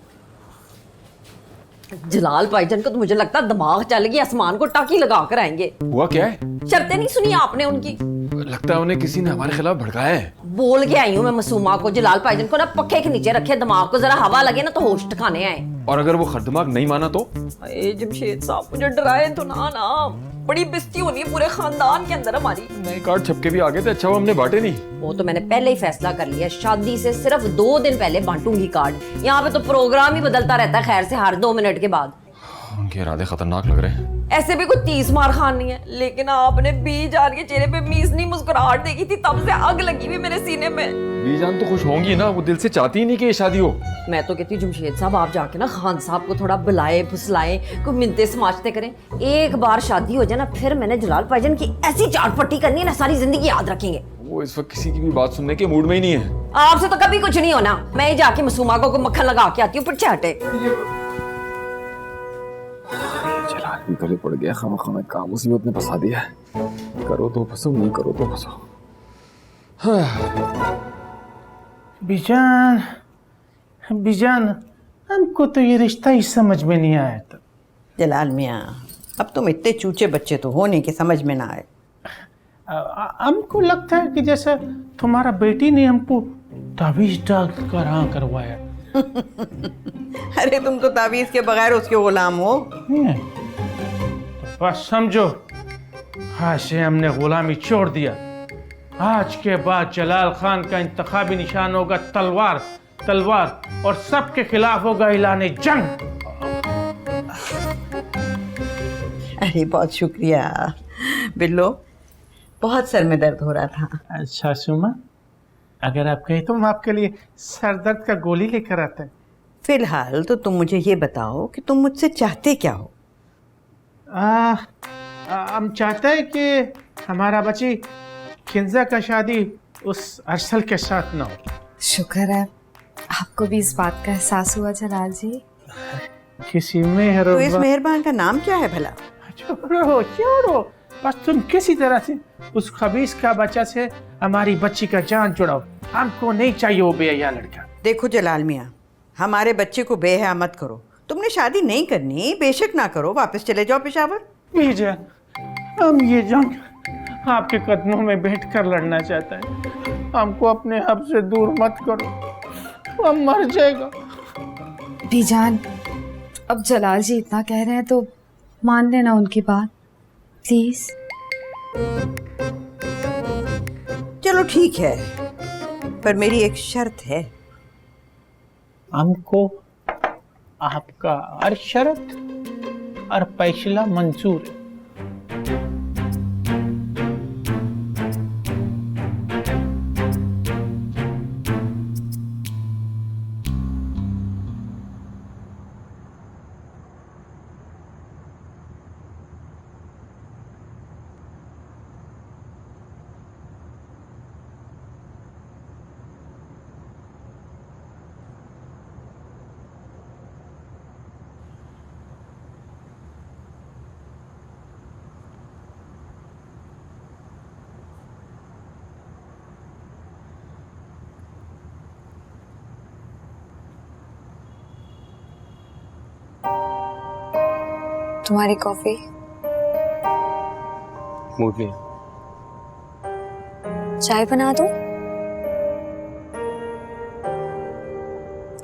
जलाल भाईजान को तो मुझे लगता है दिमाग चल गया, आसमान को टाकी लगा कर आएंगे। हुआ क्या है? शर्तें नहीं सुनी आपने उनकी? लगता है उन्हें किसी ने हमारे खिलाफ भड़काया है। बोल के आई हूँ मैं मासूमा को, जलाल भाईजान को ना पक्के के नीचे रखे, दिमाग को जरा हवा लगे ना तो होश ठिकाने आए। और अगर वो खरदिमाग नहीं माना तो? जमशेद साहब, मुझे डराए तो ना, बड़ी बेइज्जती होनी है पूरे खानदान के अंदर हमारी। नए कार्ड छपके भी आ गए थे, अच्छा वो हमने बांटे नहीं। वो तो मैंने पहले ही फैसला कर लिया, शादी से सिर्फ 2 दिन पहले बांटूंगी कार्ड। यहाँ पे तो प्रोग्राम ही बदलता रहता है खैर से हर 2 मिनट के बाद। उनके इरादे खतरनाक लग रहे हैं। ऐसे भी कोई 30 मार खानी है, लेकिन आपने बीजान के चेहरे पे मीजनी मुस्कुराहट देखी थी, तब से आग लगी हुई मेरे सीने में। बीजान तो खुश होंगी ना, वो दिल से चाहती ही नहीं कि ये शादी हो। मैं तो कहती जमशेद साहब, आप जाके ना खान साहब को थोड़ा बुलाए फुसलाए, कोई मिलते समाजते करें। एक बार शादी हो जाए ना, फिर मैंने जलाल भाईजान की ऐसी चाट पट्टी करनी है ना, सारी जिंदगी याद रखेंगे। वो इस वक्त किसी की भी बात सुनने के मूड में ही नहीं है। आपसे तो कभी कुछ नहीं होना। मैं ही जाके मासूमा को मक्खन लगा के आती हूँ, फिर चाटे। जलाल भी गले पड़ गया, खामा काम मुसीबत ने फंसा दिया। करो तो फंसो, नहीं करो तो फंसो। बीजान, हमको तो ये रिश्ता ही समझ में नहीं आया था। जलाल मियाँ, अब तुम इतने चूचे बच्चे तो हो नहीं कि समझ में ना आए। हमको लगता है कि जैसे तुम्हारा बेटी ने हमको ताबीज डाल कर हाँ करवाया। अरे तुम तो ताबीज के बगैर उसके गुलाम हो। बस समझो, आज से हमने गुलामी छोड़ दिया। आज के बाद जलाल खान का इंतखाबी निशान होगा तलवार, तलवार, और सबके खिलाफ होगा ऐलान जंग। अरे बहुत शुक्रिया बिल्लो, बहुत सर में दर्द हो रहा था। अच्छा सुमा, अगर आप कहे तो हम आपके लिए सर दर्द का गोली लेकर आते हैं। फिलहाल तो तुम मुझे ये बताओ कि तुम मुझसे चाहते क्या हो? हम चाहते हैं कि हमारा बच्ची किंजा का शादी उस अरसल के साथ ना हो। शुक्र है आपको भी इस बात का एहसास हुआ जलाल जी। किसी मेहरबान, तो इस मेहरबान का नाम क्या है भला? छोड़ो छोड़ो, बस तुम किसी तरह से उस खबीस का बच्चा से हमारी बच्ची का जान जुड़ाओ। हमको नहीं चाहिए वो बेहया लड़का। देखो जलाल मियाँ, हमारे बच्चे को बेहया मत करो, तुमने शादी नहीं करनी, बेशक ना करो, वापस चले जाओ पेशावर। बीजान, हम ये जान आपके कदमों में बैठ कर लड़ना चाहता है। हमको अपने आप से दूर मत करो, हम मर जाएगा। बीजान, अब जलाल जी इतना कह रहे हैं तो मान लेना उनकी बात प्लीज। चलो ठीक है, पर मेरी एक शर्त है। हमको आपका हर शर्त और फैसला मंजूर है। तुम्हारी कॉफी? मूड नहीं। चाय बना दूं?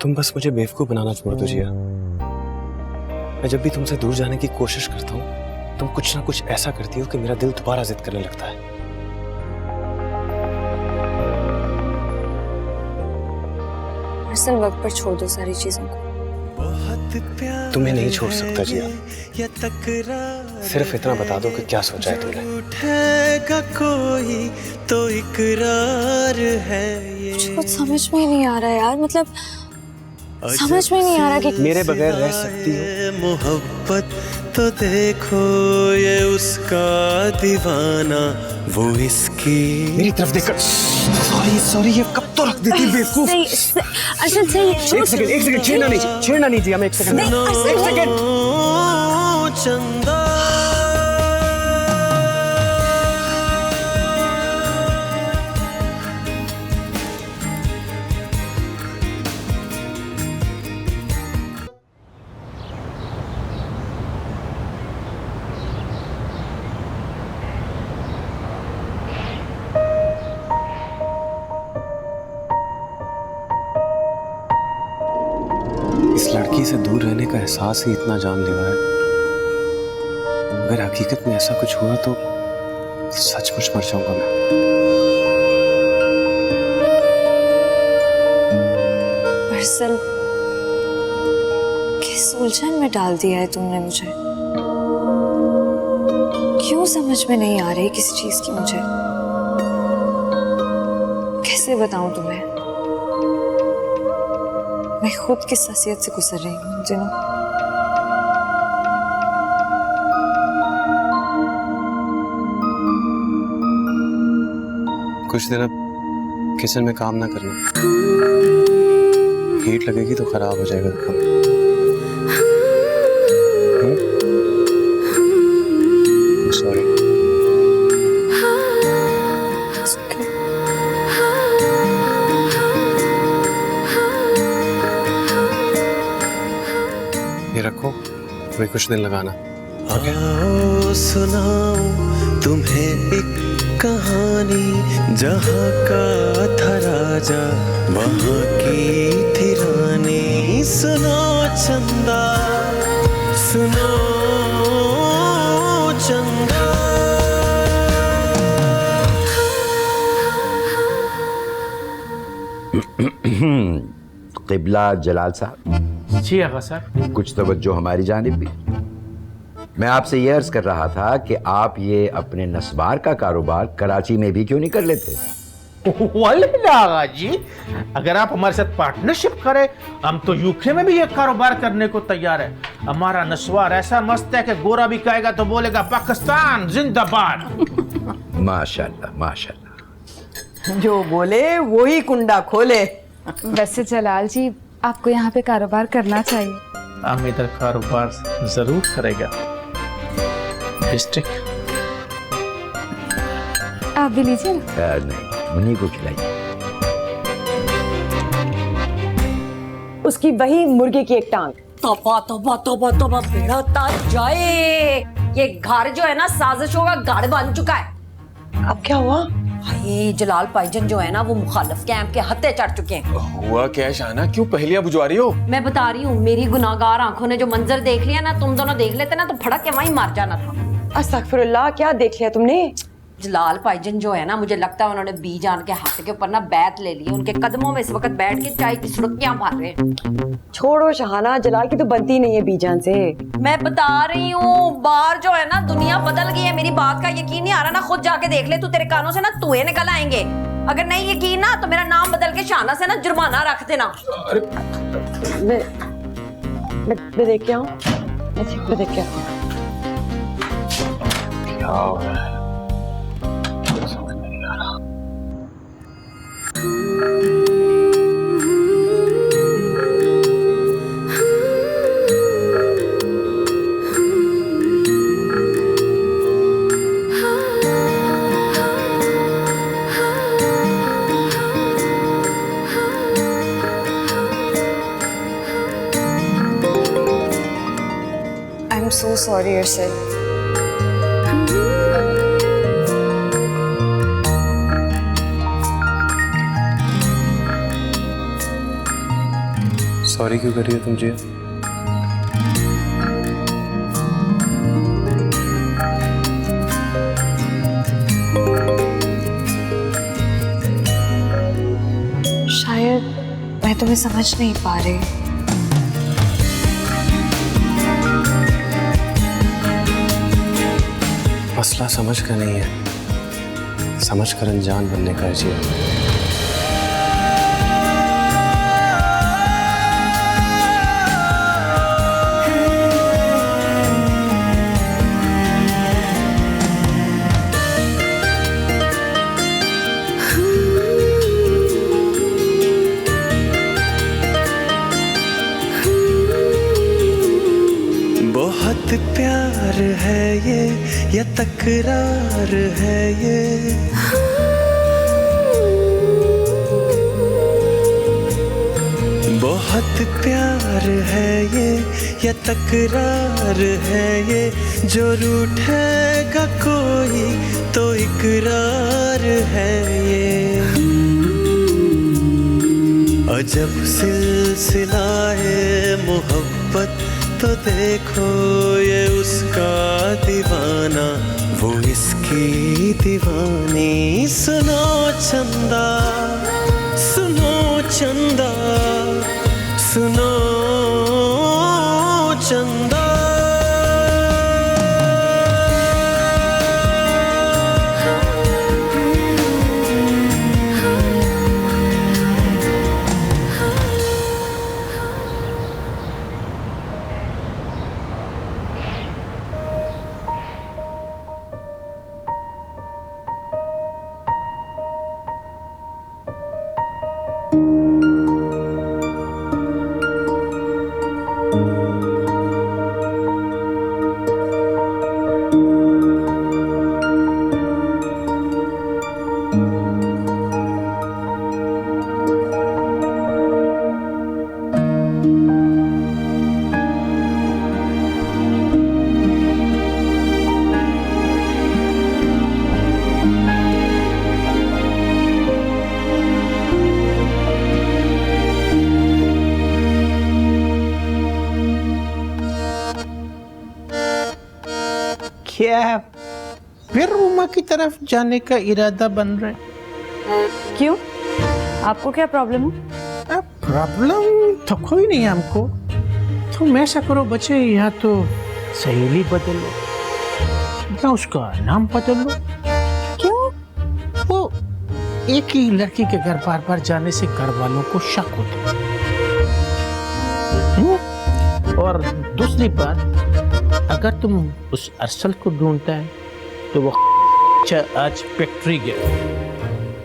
तुम बस मुझे बेवकूफ बनाना छोड़ दो जिया। मैं जब भी तुमसे दूर जाने की कोशिश करता हूँ तुम कुछ ना कुछ ऐसा करती हो कि मेरा दिल दोबारा जिद करने लगता है। असल वक्त पर छोड़ दो सारी चीजों को। तुम्हें नहीं छोड़ सकता जिया, सिर्फ इतना बता दो कि क्या सोचा है तुमने। उठेगा कोई तो इकरार है ये। मुझे कुछ समझ में ही नहीं आ रहा यार, मतलब समझ में नहीं आ रहा कि मेरे बगैर रह सकती हो। मोहब्बत तो देखो ये उसका दीवाना, वो इसकी। मेरी तरफ देखकर सॉरी ये कब तो रख देती बेवकूफ। अर्शद सही। एक सेकंड छेड़ना नहीं जिया, मैं एक सेकंड। चंदा इस लड़की से दूर रहने का एहसास ही इतना जानलेवा है। अगर हकीकत में ऐसा कुछ हुआ तो सचमुच मर जाऊंगा मैं। अरसल, किस उलझन में डाल दिया है तुमने मुझे? क्यों समझ में नहीं आ रही किसी चीज की मुझे? कैसे बताऊं तुम्हें? मैं खुद किस हसीयत से गुजर रही हूँ इन दिनों। कुछ दिन अब किचन में काम ना करना, हीट लगेगी तो खराब हो जाएगा काम। सॉरी। ये रखो, वे कुछ दिन लगाना। आओ सुनाऊं तुम्हें एक कहानी, जहाँ का था राजा वहाँ की थी रानी। सुनो चंदा, सुनो चंदा। क़िबला जलाल साहब। जी आगा सर। कुछ तवज्जो हमारी जानिब भी। मैं आपसे ये अर्ज कर रहा था कि आप ये अपने नस्वार का कारोबार कराची में भी क्यों नहीं कर लेते? आगा जी, अगर आप हमारे साथ पार्टनरशिप करें, हम तो यूके में भी ये कारोबार करने को तैयार है। हमारा नस्वार ऐसा मस्त है कि गोरा भी कहेगा तो बोलेगा पाकिस्तान जिंदाबाद। माशाल्लाह माशाल्लाह। जो बोले वो ही कुंडा खोले। वैसे जलाल जी, आपको यहाँ पे कारोबार करना चाहिए। हम इधर कारोबार जरूर करेगा। आप भी लीजिए ना। नहीं, उन्हीं को खिलाइए। उसकी वही मुर्गे की एक टांग तौबा तौबा तौबा तौबा, बेड़ा ताज जाए। ये घर जो है ना साजिशों का गढ़ बन चुका है। अब क्या हुआ? ये जलाल भाईजान जो है ना वो मुखालिफ कैंप के हत्थे चढ़ चुके हैं। हुआ क्या शाहना, क्यों पहेलियां बुझवा रही हो? मैं बता रही हूँ, मेरी गुनाहगार आंखों ने जो मंजर देख लिया ना, तुम दोनों देख लेते ना तो फड़क के वहीं मार जाना था। अस्तगफिरुल्लाह, क्या देख लिया तुमने? जलाल भाईजान जो है ना, मुझे लगता है उन्होंने बीजान के हाथ के ऊपर ना बैत ले ली। उनके कदमों में इस वक्त बैठ के चाय की सुर्खियां मार रहे हैं। छोड़ो शहाना, जलाल की तो बनती नहीं है बीजान से। मैं बता रही हूँ, बाहर जो है ना दुनिया बदल गई है। मेरी बात का यकीन नहीं आ रहा ना, खुद जाके देख ले तू, तेरे कानों से ना धुएं निकल आएंगे। अगर नहीं यकीन ना तो मेरा नाम बदल के शाहना से ना जुर्माना रख देना। मैं देख के आऊं, मैं देख के आऊं। क्या हो रहा है? समझ नहीं आ रहा। I'm so sorry, Arshad. Sorry क्यों कर रही हो तुम जिया? शायद मैं तुम्हें समझ नहीं पा रही। मसला समझ कर नहीं है, समझ कर अनजान बनने का है जिया। बहुत प्यार है ये या तकरार है ये, बहुत प्यार है ये या तकरार है ये, जो रूठेगा कोई तो इकरार है ये। और जब सिलसिलाए मोहब्बत तो देखो ये उसका दीवाना, वो इसकी दीवानी। सुनो चंदा, सुनो चंदा, सुनो चंदा। क्या फिर उमा की तरफ जाने का इरादा बन रहा है? क्यों? आपको क्या प्रॉब्लम है? प्रॉब्लम तो कोई नहीं है हमको। तुम ऐसा करो बच्चे, या तो सहेली बदलो या उसका नाम बदल लो। क्यों? वो एक ही लड़की के घर बार बार जाने से घर वालों को शक होता है। और दूसरी बात, अगर तुम उस अरसल को ढूंढता है तो वो आज फैक्ट्री गया,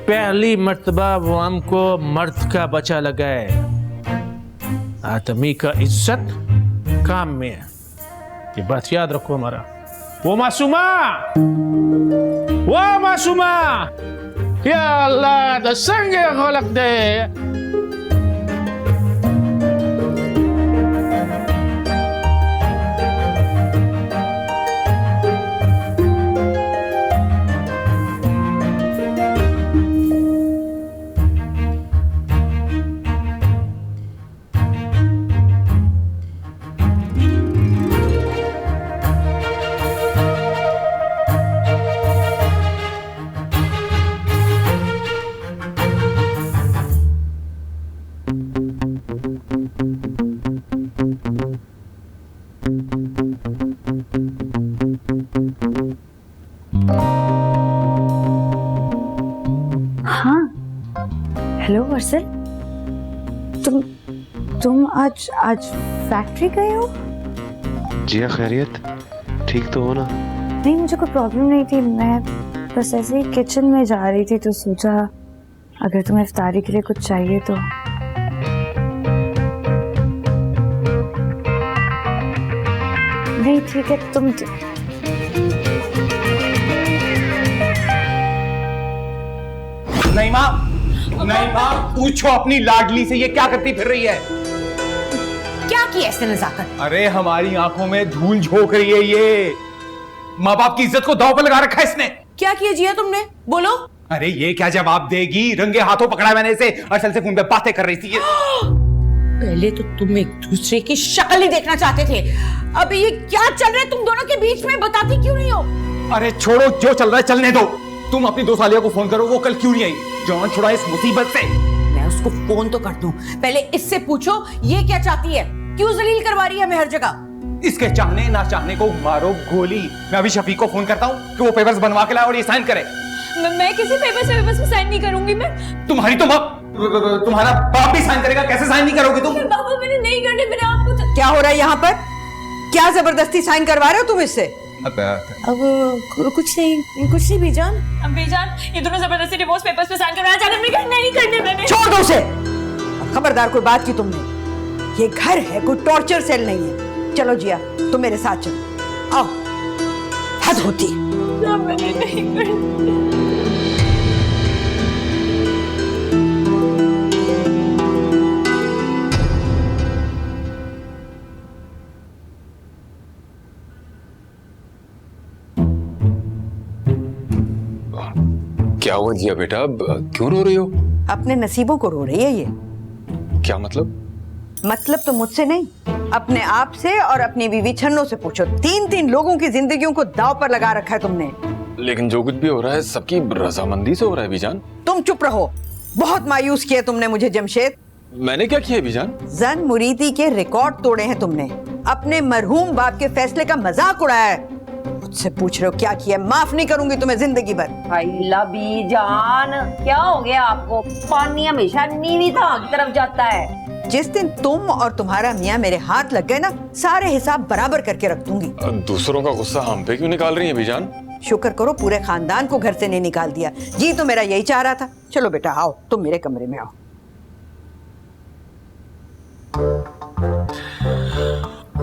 पहली मर्तबा वो हमको मर्द का बचा लगा है। आदमी का इज्जत काम में है, ये बात याद रखो हमारा। वो मासूमा, वो मासूमा, या अल्लाह द संगे खोलक दे। हाँ, हेलो वर्षल, तुम आज फैक्ट्री गए हो? जिया खैरियत, ठीक तो हो ना? नहीं, मुझे कोई प्रॉब्लम नहीं थी, मैं बस ऐसे ही किचन में जा रही थी तो सोचा अगर तुम्हें इफ्तारी के लिए कुछ चाहिए तो। नहीं ठीक है, तुम नहीं माँ, नहीं माँ, पूछो अपनी लाडली से ये क्या करती फिर रही है। क्या किया इसने नजाकत? अरे हमारी आंखों में धूल झोंक रही है ये। माँ बाप की इज्जत को दांव पर लगा रखा है इसने। क्या किया जिया तुमने? बोलो। अरे ये क्या जवाब देगी, रंगे हाथों पकड़ा मैंने इसे, असल से फोन पे बातें कर रही थी ये। पहले तो तुम एक दूसरे की शक्ल ही देखना चाहते थे, अब ये क्या चल रहा है तुम दोनों के बीच में, बताती क्यों नहीं हो? अरे छोड़ो, जो चल रहा है चलने दो। तुम अपनी 2 सालिया को फोन करो, वो कल क्यों नहीं आई? जान छुड़ा इस मुसीबत से। मैं उसको फोन तो कर दूं, पहले इससे पूछो ये क्या चाहती है, क्यों जलील करवा रही है हमें हर जगह? इसके चाहने ना चाहने को मारो गोली। मैं अभी शफीक को फोन करता हूँ कि वो पेपर्स बनवा के लाए और ये साइन करे। मैं किसी पेपर्स में साइन नहीं करूंगी। मैं तुम्हारी तो तुम्हारा बाप भी साइन करेगा, कैसे साइन नहीं करोगे तुम? बाबा मैंने नहीं करने, मैंने आपको। क्या हो रहा है यहाँ पर? क्या जबरदस्ती साइन करवा रहे हो तुम इससे? अब कुछ नहीं बीजान। बीजान, ये दोनों जबरदस्ती डिवोर्स पेपर्स पे साइन करवाना चाहते हैं, नहीं करने मैंने। छोड़ दो उसे। खबरदार कोई बात की तुमने, ये घर है, कोई टॉर्चर सेल नहीं है। चलो जिया, तुम मेरे साथ चलो, आओ। हद होती है। मैंने नहीं करना। क्या हुआ जिया बेटा, क्यों रो रही हो? अपने नसीबों को रो रही है ये। क्या मतलब? मतलब तो मुझसे नहीं, अपने आप से और अपनी बीवी छन्नो से पूछो। 3 लोगों की जिंदगियों को दांव पर लगा रखा है तुमने। लेकिन जो कुछ भी हो रहा है सबकी रजामंदी से हो रहा है बीजान। तुम चुप रहो, बहुत मायूस किया तुमने मुझे जमशेद। मैंने क्या किया बीजान? जन मुरीदी के रिकॉर्ड तोड़े हैं तुमने, अपने मरहूम बाप के फैसले का मजाक उड़ाया है। मुझसे पूछ रहे हो क्या किया? माफ नहीं करूंगी तुम्हें जिंदगी भर। बीजान, क्या हो गया आपको? पानी हमेशा नीवी धाग की तरफ जाता है। जिस दिन तुम और तुम्हारा मियाँ मेरे हाथ लग गए ना, सारे हिसाब बराबर करके रख दूंगी। दूसरों का गुस्सा हम पे क्यों निकाल रही है बीजान? शुक्र करो पूरे खानदान को घर से नहीं निकाल दिया। जी तो मेरा यही चाह रहा था। चलो बेटा आओ, तुम मेरे कमरे में आओ।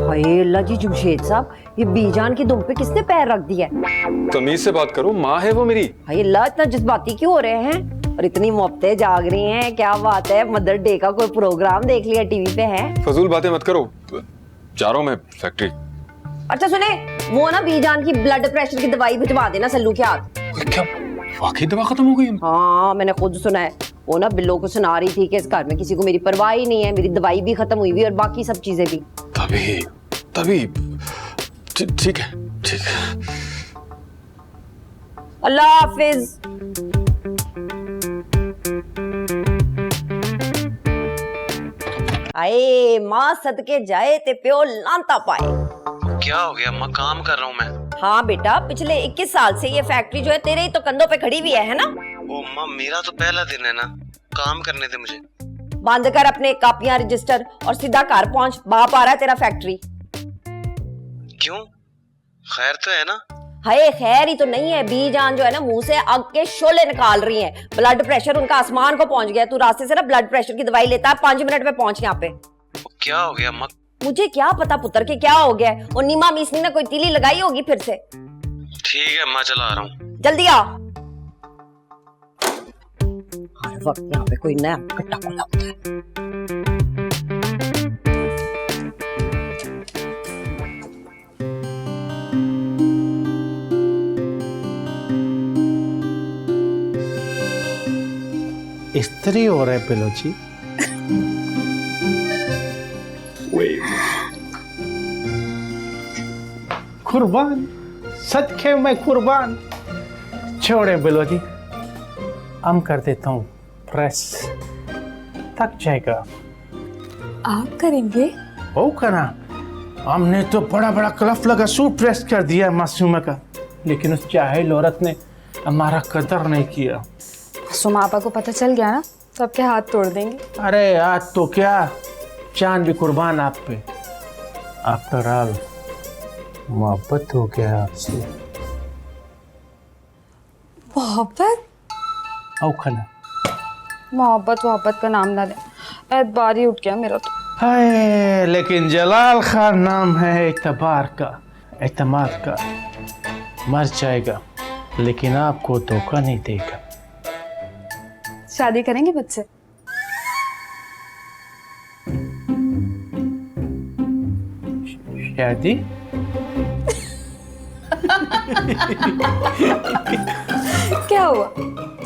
हाय अल्लाह जी, जमशेद साहब, ये बीजान की दुम पे किसने पैर रख दिया? तमीज से बात करो, माँ है वो मेरी। हाय अल्लाह, इतना जज्बाती क्यों हो रहे हैं और इतनी मोहब्बतें जाग रही हैं? क्या बात है, मदर डे का कोई प्रोग्राम देख लिया टीवी पे है? फजूल बातें मत करो, जा रहा हूँ मैं फैक्ट्री। अच्छा सुने, वो ना बीजान की ब्लड प्रेशर की दवाई भिजवा देना सल्लू के हाथ। क्या वाकई दवा खत्म हो गई? हाँ मैंने खुद सुना है। वो ना बिल्लो को सुना रही थी कि इस घर में किसी को मेरी परवाह ही नहीं है, मेरी दवाई भी खत्म हुई भी और बाकी सब चीजें भी। तभी ठीक है, ठीक है। अल्लाह हाफिज। आए माँ सदके जाए ते प्यो लांता पाए। क्या हो गया माँ? काम कर रहा हूँ मैं। हाँ बेटा, पिछले 21 साल से ये फैक्ट्री जो है तेरे ही तो कंधों पे खड़ी हुई है ना? ओ माँ, मेरा तो पहला दिन है ना, काम करने दे मुझे। बंद कर अपने कापियां रजिस्टर और सीधा घर पहुंच, बाप आ रहा है तेरा फैक्ट्री। क्यों? खैर तो है ना? हाय खैर ही तो नहीं है, बीजान जो है ना मुंह से आग के शोले निकाल रही हैं। ब्लड प्रेशर उनका आसमान को पहुंच गया। तू रास्ते से ना ब्लड प्रेशर की दवाई लेता है, 5 मिनट में पहुंच यहाँ पे। क्या हो गया माँ? मुझे क्या पता पुत्र के क्या हो गया। और नीमा मीसनी ने कोई तीली लगाई होगी फिर से। ठीक है माँ, चला आ रहा हूँ। जल्दी आ। हर वक्त यहाँ पे कोई नया कट्टा खुला होता है। स्त्री हो रहे पिलोची। कुर्बान, सदके मैं कुर्बान। छोड़े बिलोजी, हम कर देता हूँ प्रेस थक जाएगा। आप करेंगे? ओ करा, हमने तो बड़ा बड़ा क्लफ लगा सूट प्रेस कर दिया मासूमा का, लेकिन उस जाहिल औरत ने हमारा कदर नहीं किया। मासूमा आपा को पता चल गया ना तो आपके हाथ तोड़ देंगे। अरे आज तो क्या, जान भी कुर्बान आप पे। आफ्टर ऑल मोहब्बत हो गया आपसे। मोहब्बत? ओ खाना, मोहब्बत का नाम ना ले, एतबार ही उठ गया मेरा तो। हाय, लेकिन जलाल खान नाम है एतबार का, एतमाद का। मर जाएगा लेकिन आपको धोखा नहीं देगा। शादी करेंगे मुझसे? शादी? क्या हुआ,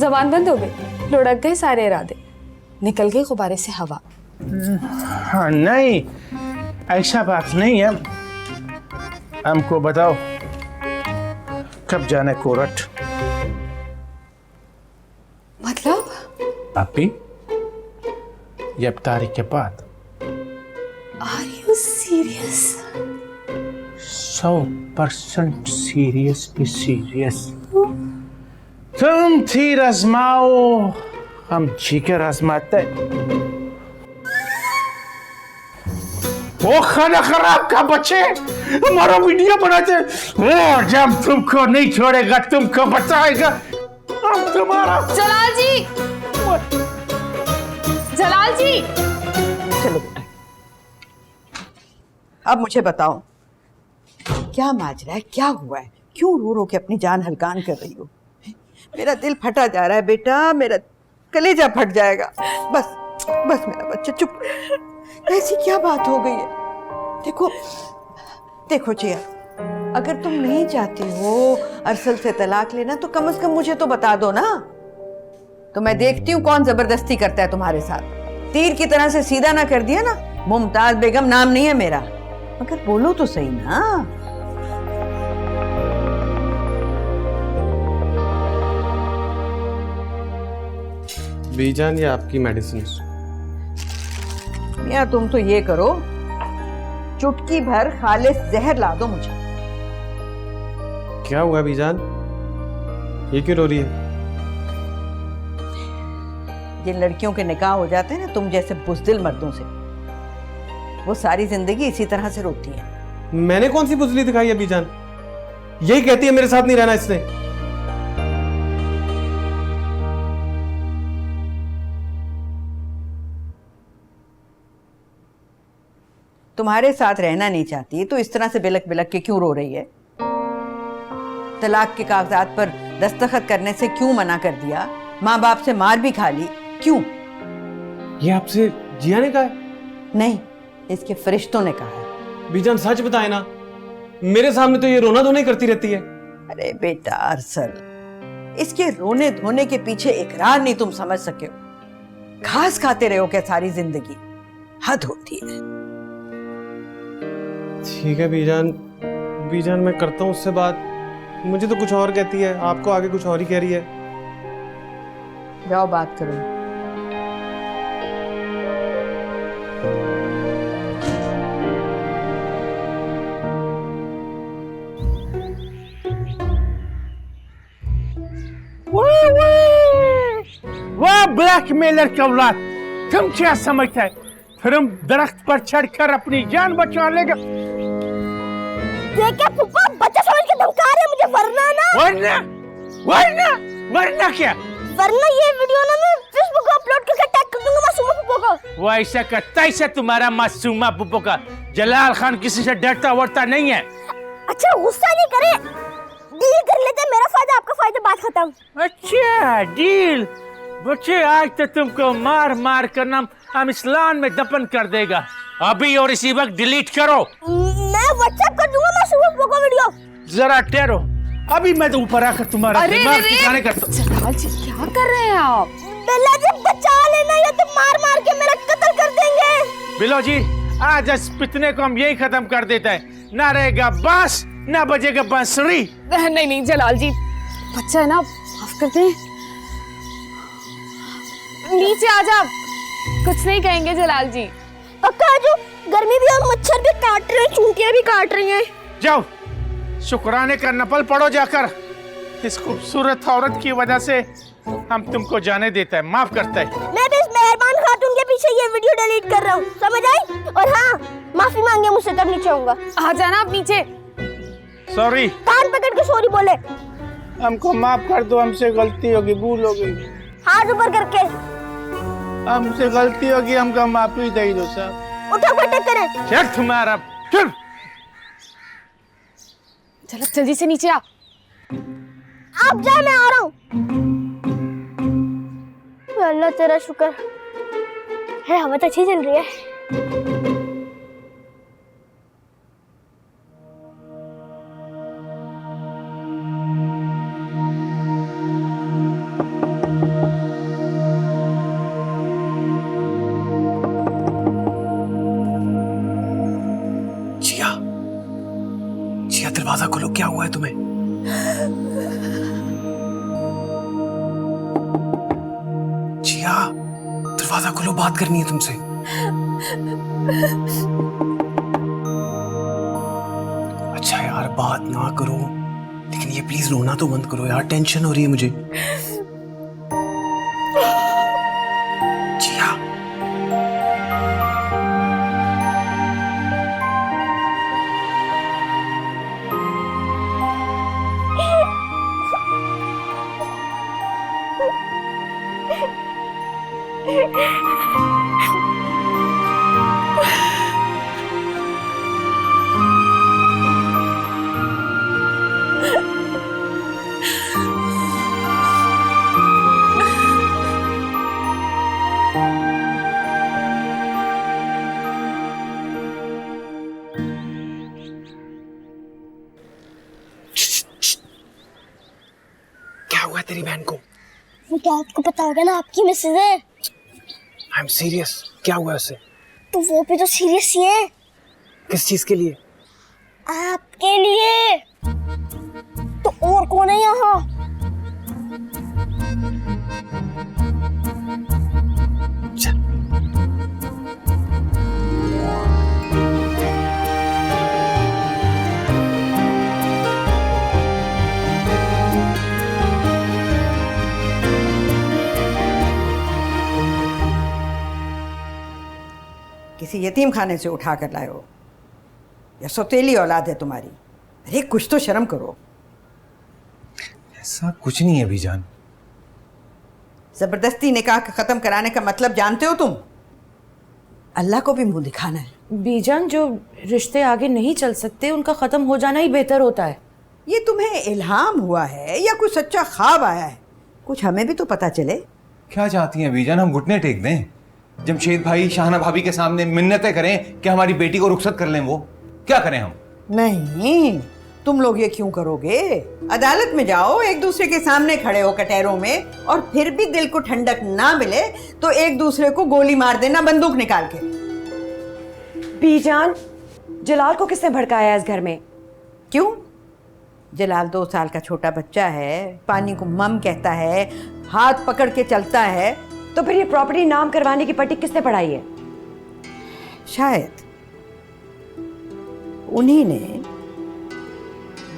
जबान बंद हो गई? लुढ़क गए सारे इरादे, निकल गई गुब्बारे से हवा। हाँ नहीं, ऐसा बात नहीं है। हमको बताओ कब जाना है कोरट? मतलब? अभी या तारीख के बाद? Are you serious? 100% सीरियस भी सीरियस। तुम तीर आजमाओ, हम जिगर आजमाते। वो खाना खराब का बच्चे हमारा वीडियो बनाते, वो जब तुमको नहीं छोड़ेगा तुमको बताएगा हम तुम्हारा। जलाल जी, जलाल जी। चलो बेटा, अब मुझे बताओ क्या माजरा है, क्या हुआ है? क्यों रो रो के अपनी जान हलकान कर रही हो? मेरा दिल फटा जा रहा है बेटा, मेरा कलेजा फट जाएगा। बस बस मेरा बच्चा चुप। ऐसी क्या बात हो गई है? देखो देखो जिया, अगर तुम नहीं चाहती हो अरसल से तलाक लेना तो कम से कम मुझे तो बता दो ना, तो मैं देखती हूँ कौन जबरदस्ती करता है तुम्हारे साथ। तीर की तरह से सीधा ना कर दिया ना। मुमताज बेगम नाम नहीं है मेरा, मगर बोलो तो सही ना। बीजान, ये आपकी मेडिसिन। मियां तुम तो ये करो, चुटकी भर खालिस जहर ला दो मुझे। क्या हुआ बीजान, ये क्यों रो रही है? जिन लड़कियों के निकाह हो जाते हैं ना तुम जैसे बुज़दिल मर्दों से, वो सारी जिंदगी इसी तरह से रोती है। मैंने कौन सी बुजली दिखाई है बीजान? यही कहती है मेरे साथ नहीं रहना इसने। तुम्हारे साथ रहना नहीं चाहती तो इस तरह से बिलक बिलक के क्यों रो रही है? तलाक के कागजात पर दस्तखत करने से क्यों मना कर दिया? माँ बाप से मार भी खा ली, क्यों? ये आपसे जिया ने कहा है? नहीं, इसके फरिश्तों ने कहा है। बीजान सच बताए ना, मेरे सामने तो ये रोना धोना ही करती रहती है। अरे बेटा अरसल, इसके रोने धोने के पीछे इकरार नहीं तुम समझ सके हो। घास खाते रहो क्या सारी जिंदगी? हद होती है। ठीक है बीजान, बीजान मैं करता हूँ उससे बात। मुझे तो कुछ और कहती है, आपको आगे कुछ और ही कह रही है। जाओ बात करो। वाह ब्लैकमेलर का औलाद, तुम क्या समझता है फिर हम दरख्त पर चढ़कर अपनी जान बचा लेगा? देखा पुप्पा, बच्चा समझ के धमका रहे मुझे, वरना ना। वरना वरना वरना क्या? वरना ये वीडियो ना मैं फेसबुक पर अपलोड करके टैग कर दूंगा मासूमा पुप्पो को। वो ऐसा करता ही से तुम्हारा मासूमा पुप्पो का। जलाल खान किसी से डरता वरता नहीं है। अच्छा गुस्सा नहीं करे, डील कर लेते हैं, मेरा फायदा आपका फायदा, बात खत्म। अच्छा डील? बच्चे आज तो तुमको मार मार कर नाम हम इस्लाम में दफन कर देगा। अभी और इसी वक्त डिलीट करो। मैं व्हाट्सएप कर दूंगा मासूमा पुप्पो को वीडियो। जरा ठहरो, अभी मैं तो ऊपर आकर तुम्हारा दिमाग ठिकाने करता हूँ। जलाल जी क्या कर रहे हैं आप? बेला जी बचा लेना या तो मार मार के मेरा कत्ल कर देंगे। बिलो जी, आज इस पितने को हम यही खत्म कर देते हैं। ना रहेगा बांस, ना बजेगा बांसुरी। नहीं नहीं जलाल जी, बच्चा है ना, माफ कर दें। नीचे आ जा। कुछ नहीं कहेंगे जलाल जी। पक्का जो गर्मी भी और मच्छर भी काट रहे हैं, चूंटियां भी काट रही हैं। जाओ शुक्राने का नफल पढ़ो जाकर। इस खूबसूरत औरत की वजह से हम तुमको जाने देता है, माफ करता है। मैं भी इस मेहरबान खातून के पीछे ये वीडियो डिलीट कर रहा हूँ, समझ आई? और हाँ, माफी मांगे मुझसे तब नीचे आऊंगा। आ जाना आप नीचे। सॉरी। कान पकड़ के सॉरी बोले। हमको माफ कर दो, हमसे गलती होगी, भूल हो गई। हाथ ऊपर करके। हमसे गलती होगी, हमको माफी दे दो साहब। उठा पटक करें। चल तुम्हारा चल। चलो जल्दी से नीचे आ। आप जा, मैं आ रहा हूँ। अल्लाह तेरा शुक्र है, हवा तो अच्छी चल रही है। जिया, जिया दरवाजा खोलो, क्या हुआ है तुम्हें? जिया दरवाजा खोलो, बात करनी है तुमसे। अच्छा यार बात ना करो, लेकिन ये प्लीज रोना तो बंद करो यार, टेंशन हो रही है मुझे। जिया क्या हुआ तेरी बहन को? वो तो आपको पता होगा ना, आपकी मिसेज है। आई एम सीरियस, क्या हुआ उसे? तो वो भी तो सीरियस ही है। किस चीज के लिए? आपके लिए। तो और कौन है यहाँ? किसी यतीम खाने से उठा कर लाए हो या सौतेली औलाद है तुम्हारी? अरे कुछ तो शर्म करो। ऐसा कुछ नहीं है बीजान। जबरदस्ती निकाह खत्म कराने का मतलब जानते हो तुम? अल्लाह को भी मुंह दिखाना है। बीजान, जो रिश्ते आगे नहीं चल सकते उनका खत्म हो जाना ही बेहतर होता है। ये तुम्हें इल्हाम हुआ है या कोई सच्चा ख्वाब आया है? कुछ हमें भी तो पता चले। क्या चाहती हैं बीजान, हम घुटने टेक दें? जमशेद भाई शाहना भाभी के सामने मिन्नतें करें कि हमारी बेटी को रुखसत कर लें? वो क्या करें हम? नहीं, तुम लोग ये क्यों करोगे? अदालत में जाओ, एक दूसरे के सामने खड़े हो कटहरों में, और फिर भी दिल को ठंडक ना मिले तो एक दूसरे को गोली मार देना बंदूक निकाल के। बीजान, जलाल को किसने भड़काया है इस घर में? क्यों? जलाल 2 साल का छोटा बच्चा है, पानी को मम कहता है, हाथ पकड़ के चलता है। तो फिर ये प्रॉपर्टी नाम करवाने की पट्टी किसने पढ़ाई है? शायद उन्हीं ने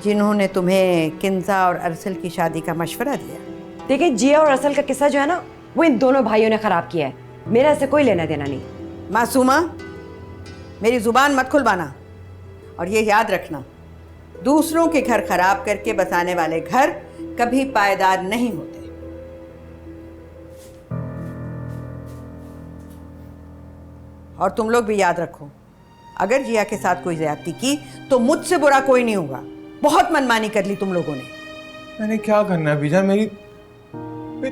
जिन्होंने तुम्हें किंजा और अरसल की शादी का मशवरा दिया। देखिए, जिया और अरसल का किस्सा जो है ना, वो इन दोनों भाइयों ने खराब किया है। मेरा इससे कोई लेना देना नहीं। मासूमा, मेरी जुबान मत खुलवाना, और ये याद रखना, दूसरों के घर खराब करके बसाने वाले घर कभी पायदार नहीं होते। और तुम लोग भी याद रखो, अगर जिया के साथ कोई ज्यादती की तो मुझसे बुरा कोई नहीं होगा। बहुत मनमानी कर ली तुम लोगों ने। मैंने क्या करना है बीजान, मेरी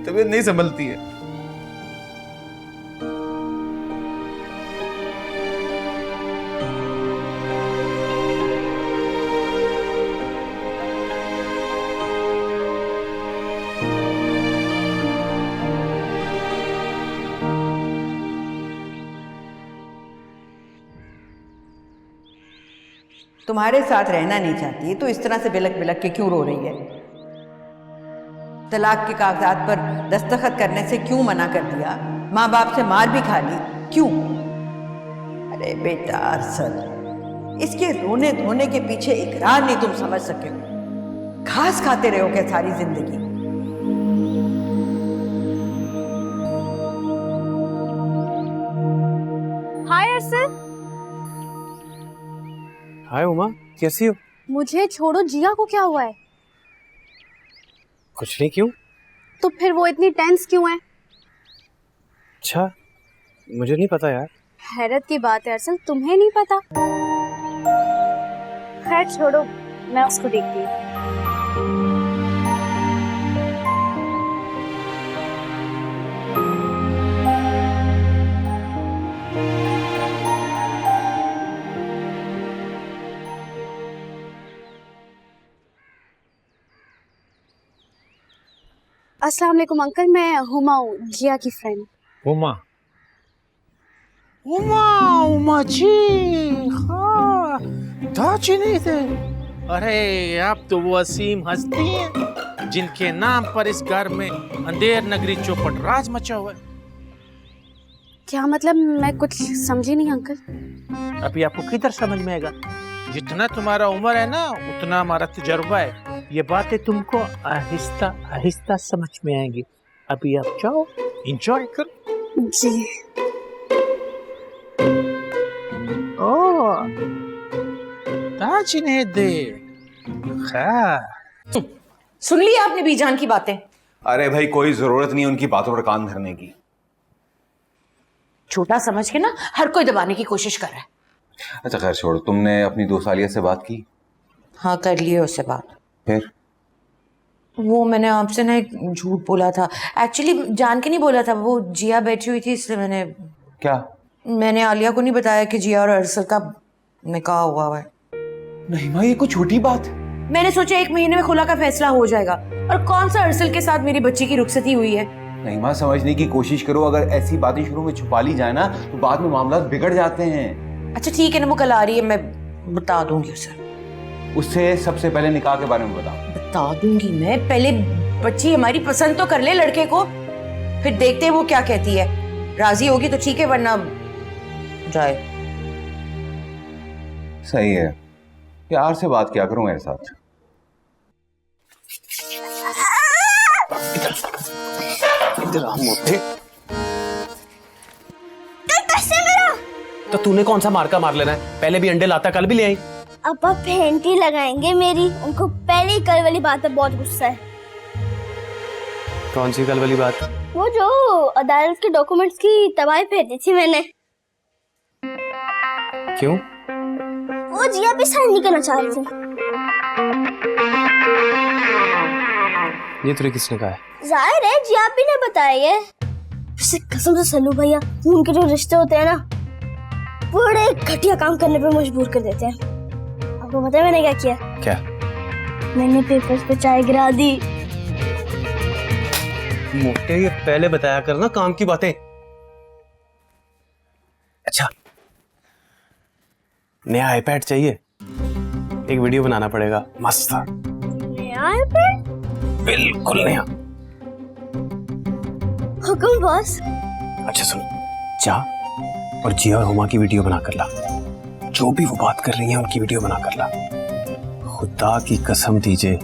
तबीयत नहीं संभलती है। तुम्हारे साथ रहना नहीं चाहती तो इस तरह से बिलक बिलक के क्यों रो रही है? तलाक के कागजात पर दस्तखत करने से क्यों मना कर दिया? माँ बाप से मार भी खा ली, क्यों? अरे बेटा अरसल, इसके रोने धोने के पीछे इकरार नहीं तुम समझ सके हो। घास खाते रहोगे सारी जिंदगी। हाय अरसल। हाय उमा, कैसी हो? मुझे छोड़ो, जिया को क्या हुआ है? कुछ नहीं, क्यों? तो फिर वो इतनी टेंस क्यों है? अच्छा, मुझे नहीं पता यार। हैरत की बात है अरसल, तुम्हें नहीं पता? खैर छोड़ो, मैं उसको देखती हूँ। अस्सलाम वालेकुम अंकल, मैं हुमा हूँ, जिया की फ्रेंड। उमा उमा उमा जी, हाँ दाची नहीं थे। अरे आप तो वो असीम हस्ती हैं जिनके नाम पर इस घर में अंधेर नगरी चौपट राज मचा हुआ है। क्या मतलब? मैं कुछ समझी नहीं अंकल। अभी आपको किधर समझ में आएगा? जितना तुम्हारा उम्र है ना, उतना हमारा तजुर्बा है। ये बातें तुमको आहिस्ता आहिस्ता समझ में आएंगी। अभी आप जाओ, एंजॉय करो। जी। ताज ने दे। सुन ली आपने बीजान की बातें? अरे भाई, कोई जरूरत नहीं उनकी बातों पर कान धरने की। छोटा समझ के ना हर कोई दबाने की कोशिश कर रहा है। अच्छा खैर छोड़ो, तुमने अपनी दोस्त आलिया से बात की? हाँ, कर लिए उससे बात। फिर? वो मैंने आपसे ना एक झूठ बोला था, एक्चुअली जान के नहीं बोला था, वो जिया बैठी हुई थी इसलिए मैंने। क्या? मैंने आलिया को नहीं बताया कि जिया और अरसल का निकाह हुआ है। नहीं माँ, ये कोई छोटी बात। मैंने सोचा 1 महीने में खुला का फैसला हो जाएगा, और कौन सा अरसल के साथ मेरी बच्ची की रुखसती हुई है। नहीं माँ, समझने की कोशिश करो। अगर ऐसी बातें शुरू में छुपा ली जाए ना तो बाद में मामला बिगड़ जाते हैं। अच्छा ठीक है ना, वो कल आ रही है, मैं बता दूंगी उसे। उससे सबसे पहले निकाह के बारे में बता दूंगी मैं। पहले बच्ची हमारी पसंद तो कर ले लड़के को, फिर देखते हैं वो क्या कहती है। राजी होगी तो ठीक है, वरना जाए। सही है, प्यार से बात किया करो मेरे साथ। इधर आ मोटे। तो तूने कौन सा मार का मार लेना है? पहले भी अंडे लाता, कल भी ले आई। अब आप फेंटी लगाएंगे मेरी। उनको पहले ही कल वाली बात पे बहुत गुस्सा है। कौन सी कल वाली बात? वो जो अदालत के डॉक्यूमेंट्स की तबाही फेर दी थी मैंने। क्यों? वो जिया भी साइन नहीं करना चाह रही थी। ये तुझे किसने कहा है? जाहिर है जिया भी ने बताया है। वैसे कसम से सल्लू भैया, उनके जो रिश्ते होते हैं ना, बड़े घटिया काम करने पे मजबूर कर देते हैं। आपको पता है मैंने क्या किया? क्या? मैंने पेपर्स पे चाय गिरा दी। मोटे, ये पहले बताया कर ना काम की बातें। अच्छा, नया आईपैड चाहिए, एक वीडियो बनाना पड़ेगा मस्त। नया आईपैड? बिल्कुल नया। हुक्म बॉस। अच्छा सुनो, जा और जिया और हुमा की वीडियो बना कर ला। जो भी वो बात कर रही है उनकी वीडियो बना कर ला। खुदा की कसम दीजिए,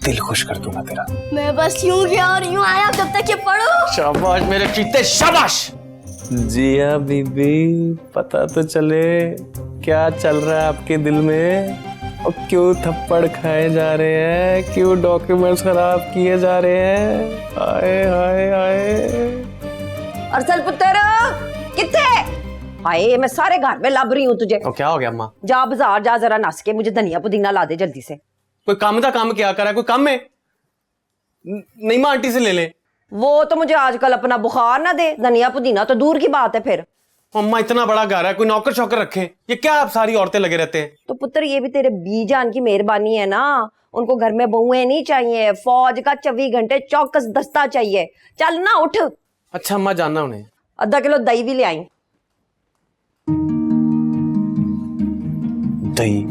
दिल खुश कर दूंगा तेरा। मैं बस यूं गया और यूं आया, जब तक ये पढ़ो। शाबाश मेरे चीते, शाबाश। जिया बीबी, पता तो चले क्या चल रहा है आपके दिल में, और क्यों थप्पड़ खाए जा रहे हैं, क्यों डॉक्यूमेंट्स खराब किए जा रहे हैं। हाय हाय हाय। अरसल पुत्र किथे? हाय, मैं सारे घर में लब रही हूँ तुझे। और क्या हो गया अम्मा? जा बाजार जा, जरा नस के मुझे धनिया पुदीना ला दे जल्दी से। कोई काम था, काम क्या करा? कोई काम है? नहीं माँ, आंटी से ले ले। वो तो मुझे आजकल अपना बुखार ना दे, धनिया पुदीना तो दूर की बात है। फिर अम्मा, इतना बड़ा घर है, कोई नौकर शौकर रखे? ये क्या आप सारी औरतें लगे रहते हैं? तो पुत्र, ये भी तेरे बीजान की मेहरबानी है ना। उनको घर में बहुएं नहीं चाहिए, फौज का 24 घंटे चौकस दस्ता चाहिए। चल ना, उठ। अच्छा अम्मा, जानना उन्हें। आधा किलो दही भी ले आई। दही?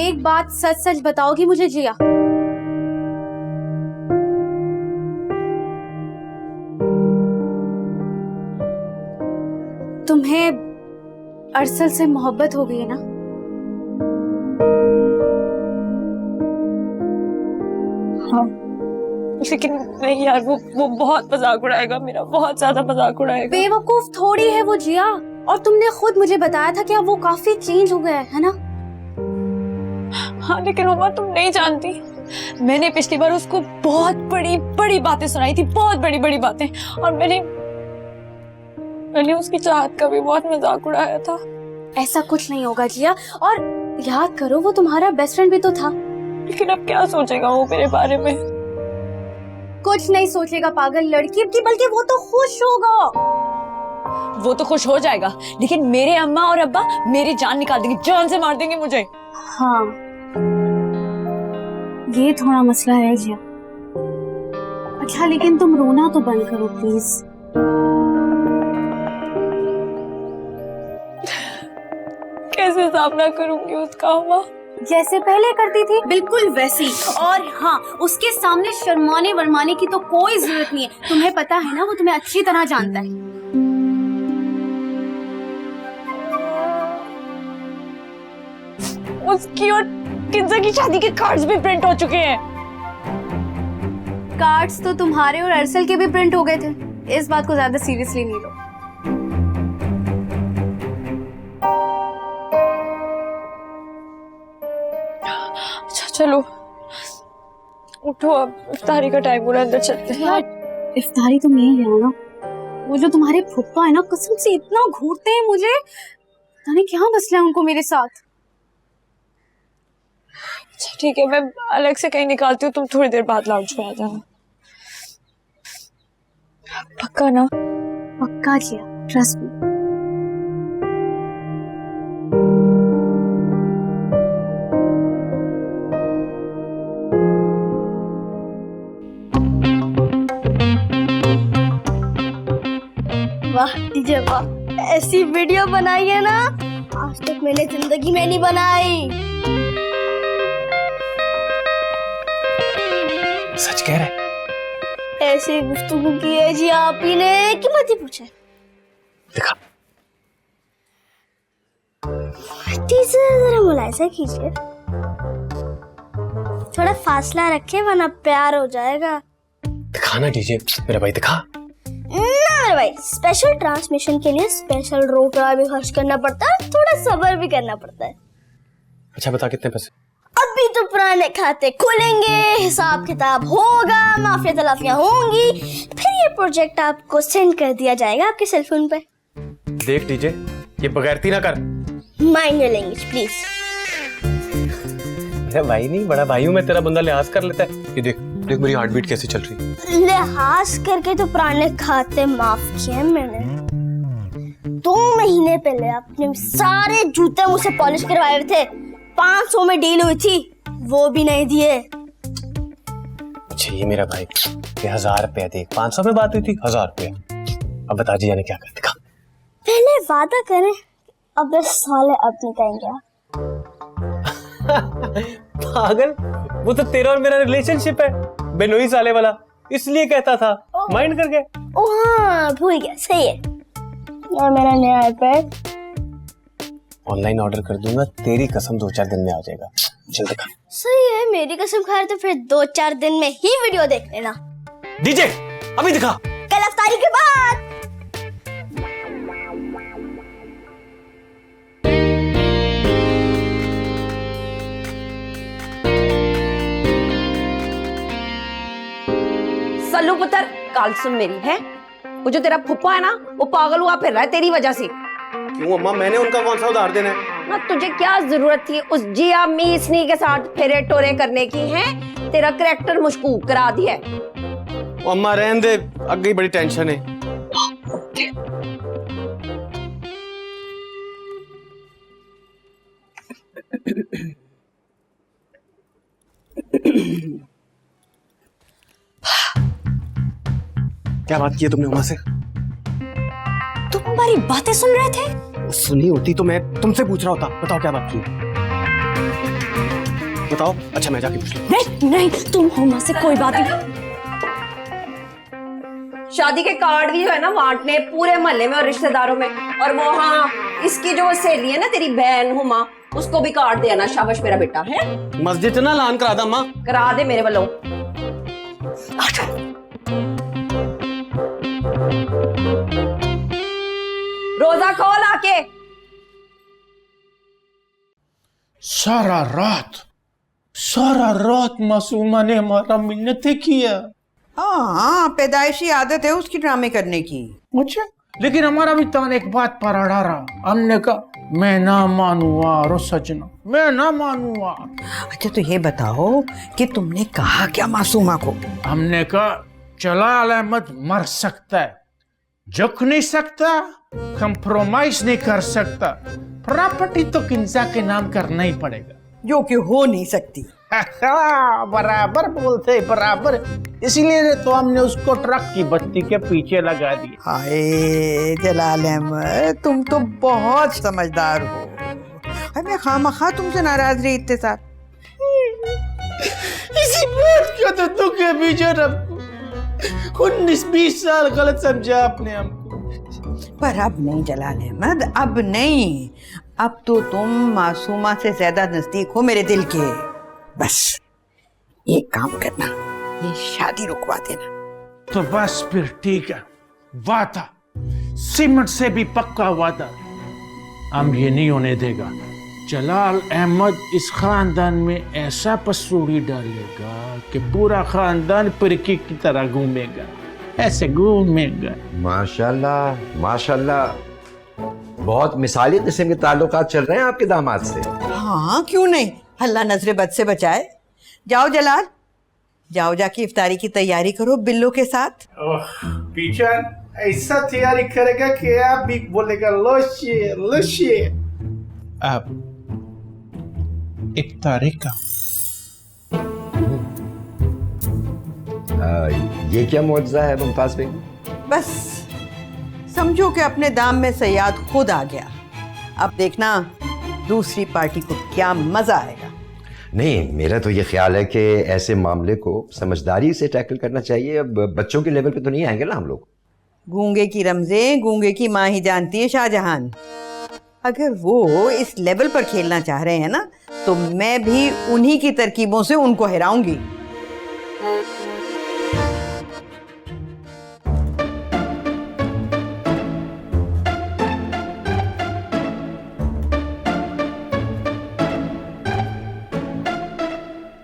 एक बात सच सच बताओगी मुझे जिया? तुम्हें अरसल से मोहब्बत हो गई है ना? हाँ, लेकिन नहीं यार, वो बहुत मजाक उड़ाएगा मेरा, बहुत ज्यादा मजाक उड़ाएगा। बेवकूफ थोड़ी है वो जिया, और तुमने खुद मुझे बताया था कि अब वो काफी चेंज हो गया है ना? हाँ, लेकिन उमा तुम नहीं जानती, मैंने पिछली बार उसको बहुत बड़ी बड़ी बातें सुनाई थी, बहुत बड़ी बड़ी बातें, और मैंने उसकी चाहत का भी बहुत मजाक उड़ाया था। ऐसा कुछ नहीं होगा जिया, और याद करो वो तुम्हारा बेस्ट फ्रेंड भी तो था। लेकिन अब क्या सोचेगा वो मेरे बारे में? कुछ नहीं सोचेगा पागल लड़की की, बल्कि वो तो खुश होगा। वो तो खुश हो जाएगा, लेकिन मेरे अम्मा और अब्बा मेरी जान निकाल देंगे, जान से मार देंगे मुझे। हाँ, ये थोड़ा मसला है जिया। अच्छा, लेकिन तुम रोना तो बंद करो प्लीज। कैसे सामना करूंगी उसका अम्मा? जैसे पहले करती थी बिल्कुल वैसी। और हाँ, उसके सामने शर्माने वरमाने की तो कोई जरूरत नहीं है। तुम्हें पता है ना, वो तुम्हें अच्छी तरह जानता है। उसकी और किन्जा की शादी के कार्ड्स भी प्रिंट हो चुके हैं। कार्ड्स तो तुम्हारे और अरसल के भी प्रिंट हो गए थे। इस बात को ज्यादा सीरियसली नहीं लो। अच्छा चलो उठो, अब इफ्तारी का टाइम हो रहा है, अंदर चलते हैं। यार इफ्तारी तुम नहीं ले ना। वो जो तुम्हारे फुप्पा है ना, कसम से इतना घूरते हैं मुझे, पता नहीं क्या मसला है उनको मेरे साथ। अच्छा ठीक है, मैं अलग से कहीं निकालती हूँ, तुम थोड़ी देर बाद लाउंज में आ जाना। पक्का ना? पक्का किया, ट्रस्ट मी। वाह डीजे वाह, ऐसी वीडियो बनाई है ना आज तक मैंने जिंदगी में नहीं बनाई। सच कह रहे? ऐसी गुफ्तगू की है जी आप ही ने कि मत ही पूछे। दिखा। जरा मुलायजा कीजिए, थोड़ा फासला रखे वरना प्यार हो जाएगा। दिखाना डीजे मेरा भाई, दिखा ना मेरे भाई, स्पेशल ट्रांसमिशन के लिए स्पेशल रोकड़ा भी खर्च करना पड़ता है, थोड़ा सब्र भी करना पड़ता है। अच्छा बता कितने पैसे? अभी तो पुराने खाते खुलेंगे, हिसाब किताब होगा, माफिया तलाफियां होंगी, फिर ये प्रोजेक्ट आपको सेंड कर दिया जाएगा आपके सेलफोन पे। देख डीजे, ये बगैरती ना कर। Mind your language please. मेरा भाई नहीं, बड़ा भाई हूं मैं, तेरा बंदा लिहाज कर लेता है। ये देख देख मेरी हार्ट बीट कैसी चल रही है। लिहाज करके तो पुराने खाते माफ किए मैंने। 2 महीने पहले अपने सारे जूते मुझसे पॉलिश करवाए हुए थे, 500 में डील हुई थी, वो भी नहीं दिए। अच्छा ये मेरा भाई, ये 1000 रुपया दे, 500 में बात हुई थी, 1000 रुपया। अब बता जी यानी क्या कर, दिखा। पहले वादा करें, अब इस साले अब नहीं कहेंगे। पागल, वो तो तेरा और मेरा रिलेशनशिप है, बेनोई साले वाला, इसलिए कहता था। माइंड करके। ओ हाँ भूल गया, सही है। और मेरा नया आईपैड ऑनलाइन ऑर्डर कर दूंगा, तेरी कसम 2-4 दिन में आ जाएगा। चल दिखा। सही है, मेरी कसम खा रहे तो फिर 2-4 दिन में ही वीडियो देख लेना। डीजे अभी दिखा। कल इफ्तारी के बाद। सल्लू पुत्र, काल सुन मेरी है, वो जो तेरा फुप्पा है ना, वो पागल हुआ फिर रहा है तेरी वजह से। क्यों अम्मा, मैंने उनका कौन सा उधार देना है? ना तुझे क्या जरूरत थी उस जिया मीसनी के साथ फेरे टोरे करने की? है तेरा करैक्टर मशकूक करा दिया है। अम्मा रहने दे, आगे बड़ी टेंशन है। क्या बात की है तुमने उमा से? तुम हमारी बातें सुन रहे थे? सुनी होती तो मैं तुमसे पूछ रहा होता। बताओ क्या बात की? बताओ। अच्छा मैं जाके पूछ लूं। नहीं नहीं, तुम हुमा से कोई बात नहीं। शादी के कार्ड भी जो है ना बांटने पूरे मोहल्ले में और रिश्तेदारों में। और वो हाँ, इसकी जो सहेली है ना तेरी बहन हुमा, उसको भी कार्ड देना। शाबाश मेरा बेटा है। मस्जिद ना ऐलान करा दा मां। करा दे मेरे वालों। रोजा खोल आके। सारा रात मासूमा ने हमारा मिन्नतें किया। हाँ, पैदाइशी आदत है उसकी ड्रामे करने की। अच्छा, लेकिन हमारा भी तान एक बात पर अड़ा रहा। हमने कहा मैं ना मानूंगा रो सजना, मैं ना मानूंगा। अच्छा तो ये बताओ कि तुमने कहा क्या मासूमा को? हमने कहा जलाल अहमद मर सकता है, झुक नहीं सकता, कंप्रोमाइज नहीं कर सकता, प्रॉपर्टी तो किंजा के नाम करना ही पड़ेगा, जो कि हो नहीं सकती। बराबर बोलते बराबर, इसीलिए तो हमने उसको ट्रक की बत्ती के पीछे लगा दिया। हाय जलाल अहमद, तुम तो बहुत समझदार हो। अरे मैं खामखा तुमसे नाराज रही इतने साथ। इसी बात का तो दुख है पीछे। 19-20 साल गलत समझा आपने हमको। पर अब नहीं जलाल अहमद, अब नहीं। अब तो तुम मासूमा से ज्यादा नजदीक हो मेरे दिल के। बस एक काम करना, ये शादी रुकवा देना। तो बस फिर ठीक है, वादा, सीमेंट से भी पक्का वादा, हम ये नहीं होने देगा। जलाल अहमद इस खानदान में ऐसा पसूड़ी डालेगा कि पूरा खानदान पिरकी की तरह घूमेगा, ऐसे घूमेगा। माशाल्लाह माशाल्लाह, बहुत मिसाली किस्म के ताल्लुकात चल रहे हैं आपके दामाद से। हाँ क्यों नहीं, अल्लाह नजरे बद से बचाए। जाओ जलाल, जाओ जाके इफ्तारी की तैयारी करो बिल्लो के साथ। पीछे ऐसा तैयारी करेगा कि आप भी बोलेगा लोशिए लोशिए। अब इफ्तारी का ये क्या मौजज़ा है मुमताज बेगम? बस समझो कि अपने दाम में सयाद खुद आ गया। अब देखना दूसरी पार्टी को क्या मजा आएगा। नहीं, मेरा तो ये ख्याल है कि ऐसे मामले को समझदारी से टैकल करना चाहिए। अब बच्चों के लेवल पे तो नहीं आएंगे ना हम लोग। गूंगे की रमज़ें गूंगे की माँ ही जानती है शाहजहान। अगर वो इस लेवल पर खेलना चाह रहे हैं ना, तो मैं भी उन्हीं की तरकीबों से उनको हराऊंगी।